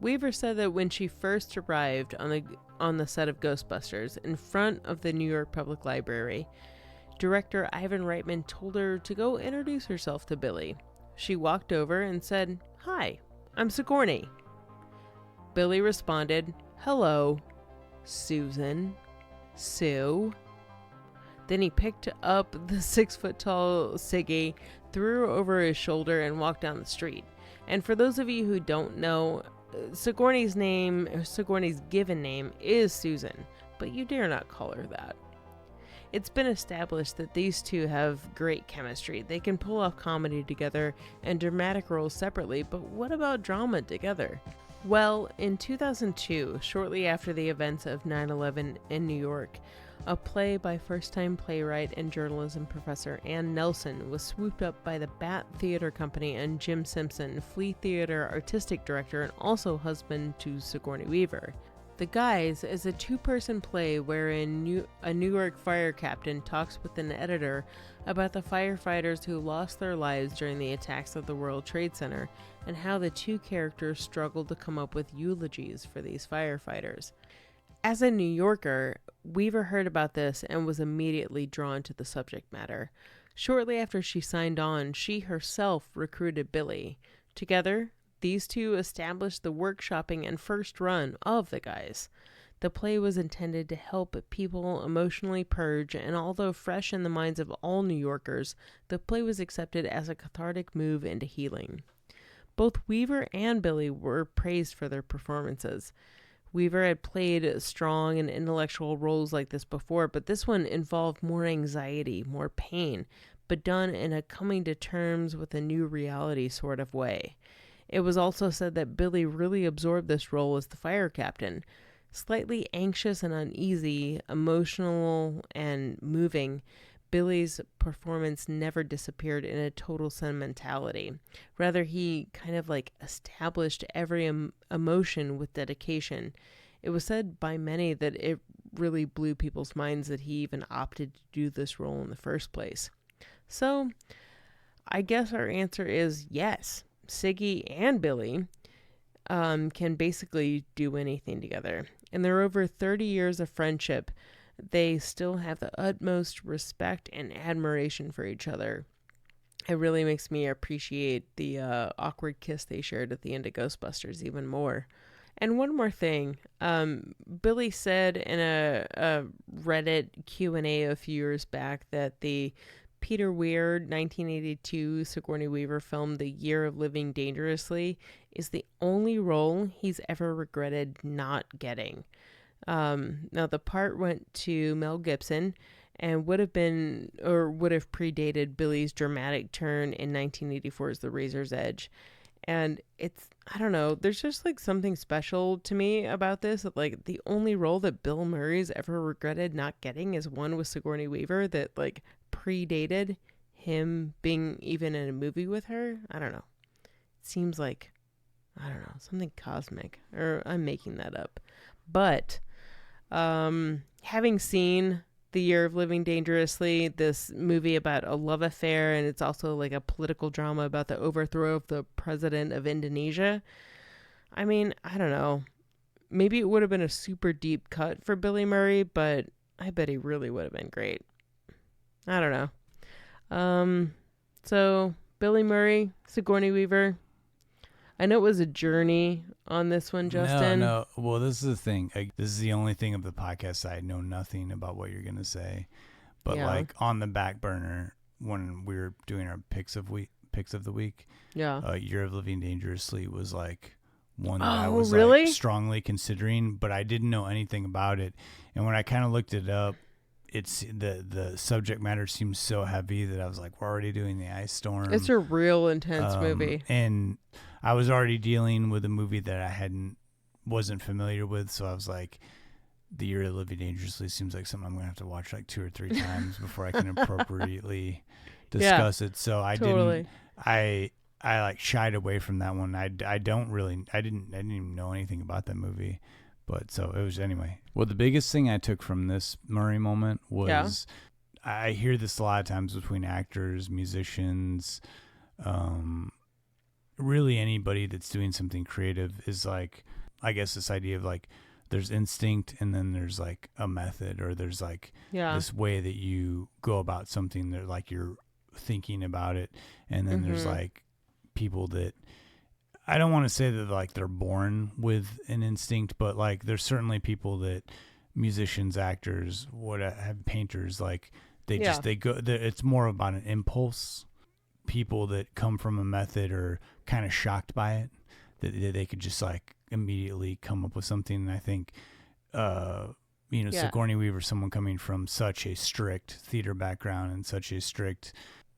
Weaver said that when she first arrived on the set of Ghostbusters in front of the New York Public Library, director Ivan Reitman told her to go introduce herself to Billy. She walked over and said, "Hi, I'm Sigourney." Billy responded, "Hello, Susan, Sue." Then he picked up the 6-foot-tall Siggy, threw her over his shoulder, and walked down the street. And for those of you who don't know, Sigourney's given name is Susan, but you dare not call her that. It's been established that these two have great chemistry. They can pull off comedy together and dramatic roles separately, but what about drama together? Well, in 2002, shortly after the events of 9/11 in New York, a play by first-time playwright and journalism professor Ann Nelson was swooped up by the Bat Theater Company and Jim Simpson, Flea Theater artistic director and also husband to Sigourney Weaver. The Guys is a 2-person play wherein a New York fire captain talks with an editor about the firefighters who lost their lives during the attacks of the World Trade Center and how the two characters struggled to come up with eulogies for these firefighters. As a New Yorker, Weaver heard about this and was immediately drawn to the subject matter. Shortly after she signed on, she herself recruited Billy. Together, these two established the workshopping and first run of The Guys. The play was intended to help people emotionally purge, and although fresh in the minds of all New Yorkers, the play was accepted as a cathartic move into healing. Both Weaver and Billy were praised for their performances. Weaver had played strong and intellectual roles like this before, but this one involved more anxiety, more pain, but done in a coming to terms with a new reality sort of way. It was also said that Billy really absorbed this role as the fire captain. Slightly anxious and uneasy, emotional and moving, Billy's performance never disappeared in a total sentimentality. Rather, he kind of established every emotion with dedication. It was said by many that it really blew people's minds that he even opted to do this role in the first place. So, I guess our answer is yes. Siggy and Billy can basically do anything together. In their over 30 years of friendship, they still have the utmost respect and admiration for each other. It really makes me appreciate the awkward kiss they shared at the end of Ghostbusters even more. And one more thing, Billy said in a Reddit Q&A a few years back that the Peter Weir 1982 Sigourney Weaver film The Year of Living Dangerously is the only role he's ever regretted not getting. Now the part went to Mel Gibson and would have predated Billy's dramatic turn in 1984's The Razor's Edge. And I don't know, there's just something special to me about this, that the only role that Bill Murray's ever regretted not getting is one with Sigourney Weaver that predated him being even in a movie with her. I don't know. It seems something cosmic, or I'm making that up. But having seen The Year of Living Dangerously, this movie about a love affair, and it's also a political drama about the overthrow of the president of Indonesia. I mean, I don't know. Maybe it would have been a super deep cut for Billy Murray, but I bet he really would have been great. I don't know. So Billy Murray, Sigourney Weaver, I know it was a journey on this one, Justin. No. Well, this is the thing. This is the only thing of the podcast I know nothing about what you're gonna say, but like on the back burner when we were doing our picks of the week. Yeah. Year of Living Dangerously was like one that I was really? like strongly considering, but I didn't know anything about it. And when I kind of looked it up, it's the subject matter seems so heavy that I was like, we're already doing the ice storm. It's a real intense movie. And I was already dealing with a movie that I wasn't familiar with. So I was like, the Year of Living Dangerously seems like something I'm going to have to watch like 2 or 3 times before I can appropriately discuss it. So I didn't like shied away from that one. I didn't even know anything about that movie, but so it was anyway. Well, the biggest thing I took from this Murray moment was I hear this a lot of times between actors, musicians, really anybody that's doing something creative is like, I guess this idea of like, there's instinct and then there's like a method or there's like this way that you go about something that like you're thinking about it. And then there's like people that I don't want to say that like they're born with an instinct, but like there's certainly people that musicians, actors, painters, like they go, it's more about an impulse. People that come from a method are kind of shocked by it, that they could just like immediately come up with something. And I think, Sigourney Weaver, someone coming from such a strict theater background and such a strict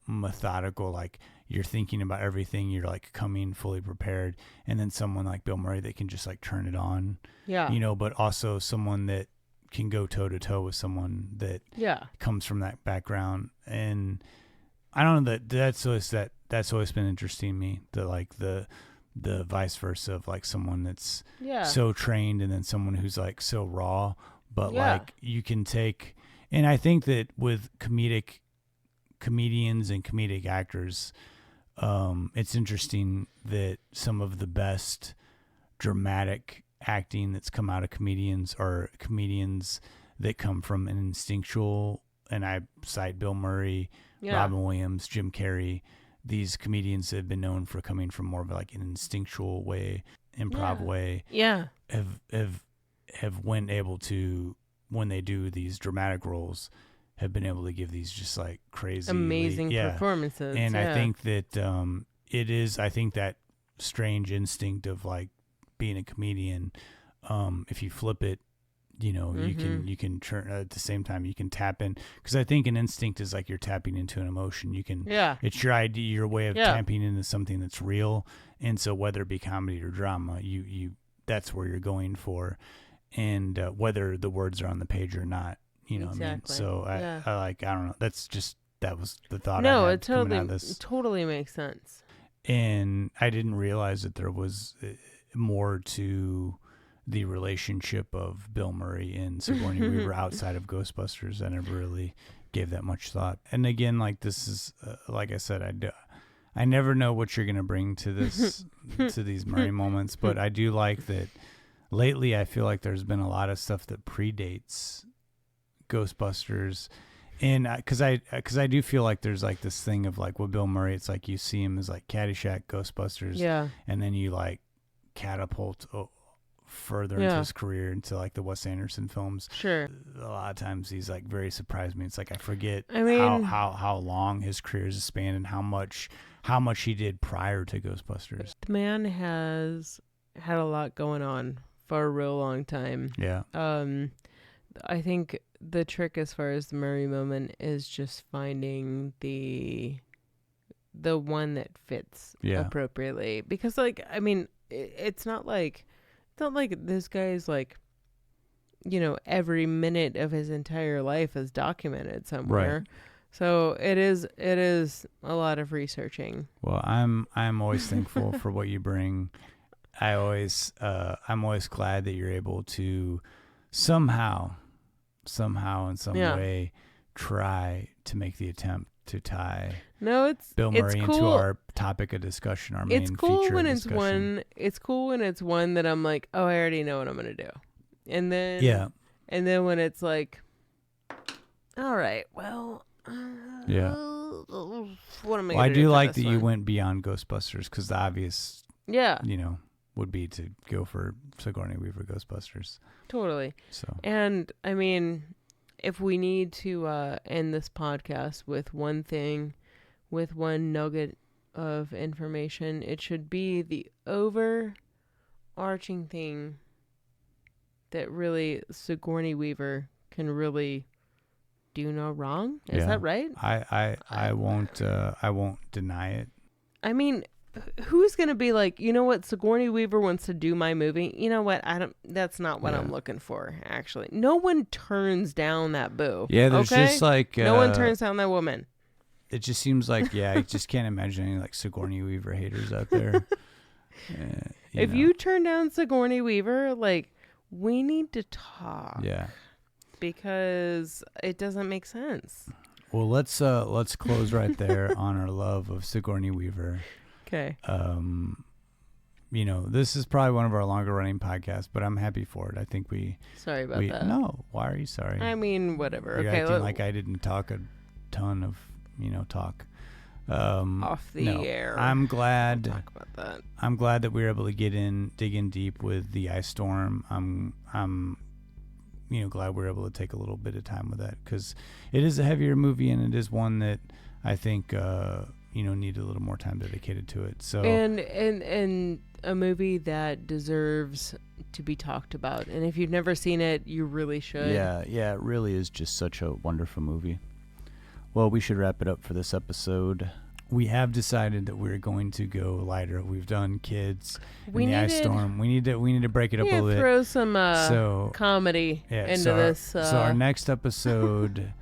methodical, like you're thinking about everything, you're like coming fully prepared, and then someone like Bill Murray that can just like turn it on, but also someone that can go toe to toe with someone that comes from that background. And I don't know, that's always been interesting to me, that like the vice versa of like someone that's so trained and then someone who's like so raw, but like you can take, and I think that with comedians and comedic actors, it's interesting that some of the best dramatic acting that's come out of comedians are comedians that come from an instinctual, and I cite Bill Murray, Robin Williams, Jim Carrey. These comedians have been known for coming from more of like an instinctual way, improv way. Have when able to, when they do these dramatic roles, have been able to give these just like crazy amazing performances. And I think that it is, I think that strange instinct of like being a comedian, if you flip it, you can turn at the same time, you can tap in, because I think an instinct is like you're tapping into an emotion. You can it's your idea, your way of tapping into something that's real. And so whether it be comedy or drama, you that's where you're going for, and whether the words are on the page or not, you know what I mean? So I like, I don't know, that was the thought I had coming out of this. It totally makes sense. And I didn't realize that there was more to the relationship of Bill Murray and Sigourney Weaver outside of Ghostbusters. I never really gave that much thought. And again, like this is, like I said, I never know what you're going to bring to this, to these Murray moments, but I do like that lately I feel like there's been a lot of stuff that predates Ghostbusters. And because I do feel like there's like this thing of like with Bill Murray, it's like you see him as like Caddyshack, Ghostbusters, and then you like catapult further into his career into like the Wes Anderson films. Sure. A lot of times he's like very surprised me. It's like I forget how long his career is spanned and how much he did prior to Ghostbusters. The man has had a lot going on for a real long time. Yeah. I think the trick as far as the Murray moment is just finding the one that fits appropriately, because like, I mean, it's not like this guy's like, every minute of his entire life is documented somewhere. Right. So it is a lot of researching. Well, I'm always thankful for what you bring. I'm always glad that you're able to somehow in some way try to make the attempt to tie Bill Murray into our topic of discussion, our main feature of discussion. It's cool when it's one that I'm like, oh, I already know what I'm gonna do, and then when it's like, all right, well, what am I? Well, I do like that you went beyond Ghostbusters, because the obvious Yeah. Would be to go for Sigourney Weaver Ghostbusters. Totally. So. And I mean, if we need to end this podcast with one thing, with one nugget of information, it should be the overarching thing that really Sigourney Weaver can really do no wrong. Is that right? I won't deny it. I mean, who's going to be like, you know what, Sigourney Weaver wants to do my movie. You know what? That's not what I'm looking for, actually. No one turns down that boo. Yeah, there's just like... no one turns down that woman. It just seems like, I just can't imagine any like Sigourney Weaver haters out there. If you turn down Sigourney Weaver, like, we need to talk. Yeah. Because it doesn't make sense. Well, let's close right there on our love of Sigourney Weaver. Okay. This is probably one of our longer running podcasts, but I'm happy for it. I think Sorry about that. No, why are you sorry? I mean, whatever. You're okay. acting like I didn't talk a ton of, talk. Off the air. I'm glad. We'll talk about that. I'm glad that we were able to dig in deep with the ice storm. I'm glad we were able to take a little bit of time with that because it is a heavier movie and it is one that I think needed a little more time dedicated to it. So and a movie that deserves to be talked about. And if you've never seen it, you really should. Yeah, it really is just such a wonderful movie. Well, we should wrap it up for this episode. We have decided that we're going to go lighter. We've done kids and the ice storm. We need to break it up a little bit. Throw some comedy into this. So our next episode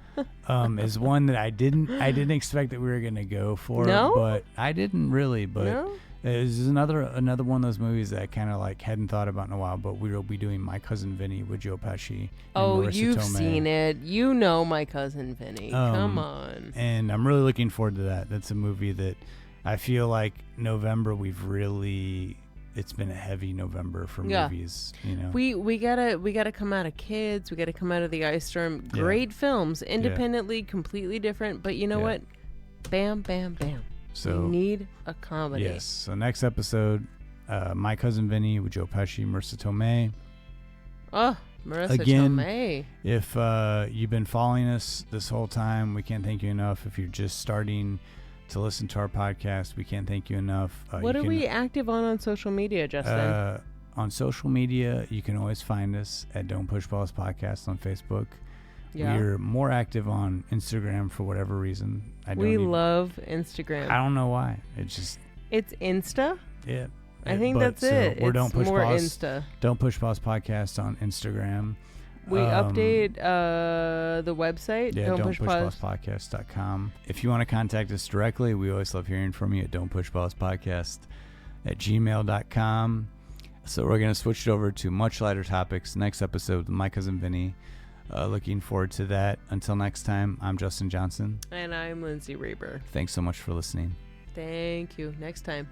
is one that I didn't expect that we were gonna go for. No? But I didn't really. But No? This is another one of those movies that I kind of like hadn't thought about in a while. But we will be doing My Cousin Vinny with Joe Pesci. Oh, Marissa you've Tomei. seen it. You know My Cousin Vinny. Come on. And I'm really looking forward to that. That's a movie that I feel like November it's been a heavy November for movies. We gotta come out of Kids. We gotta come out of the ice storm. Great films, independently, completely different. But you know what? Bam, bam, bam. So we need a comedy. Yes. So next episode, My Cousin Vinny with Joe Pesci, Marissa Tomei. Oh, Marissa Again, Tomei. If you've been following us this whole time, we can't thank you enough. If you're just starting to listen to our podcast, we can't thank you enough. What are we active on social media, Justin? On social media, you can always find us at Don't Push Pause Podcast on Facebook. Yeah. We're more active on Instagram for whatever reason. We love Instagram. I don't know why. It's Insta? Yeah. I think that's it. We're It's more Insta. Don't Push Pause Podcast on Instagram. We update the website. Yeah, don'tpushpausepodcast.com. If you want to contact us directly, we always love hearing from you at don'tpushpausepodcast@gmail.com. So we're going to switch it over to much lighter topics. Next episode with My Cousin Vinny. Looking forward to that. Until next time, I'm Justin Johnson. And I'm Lindsay Reber. Thanks so much for listening. Thank you. Next time.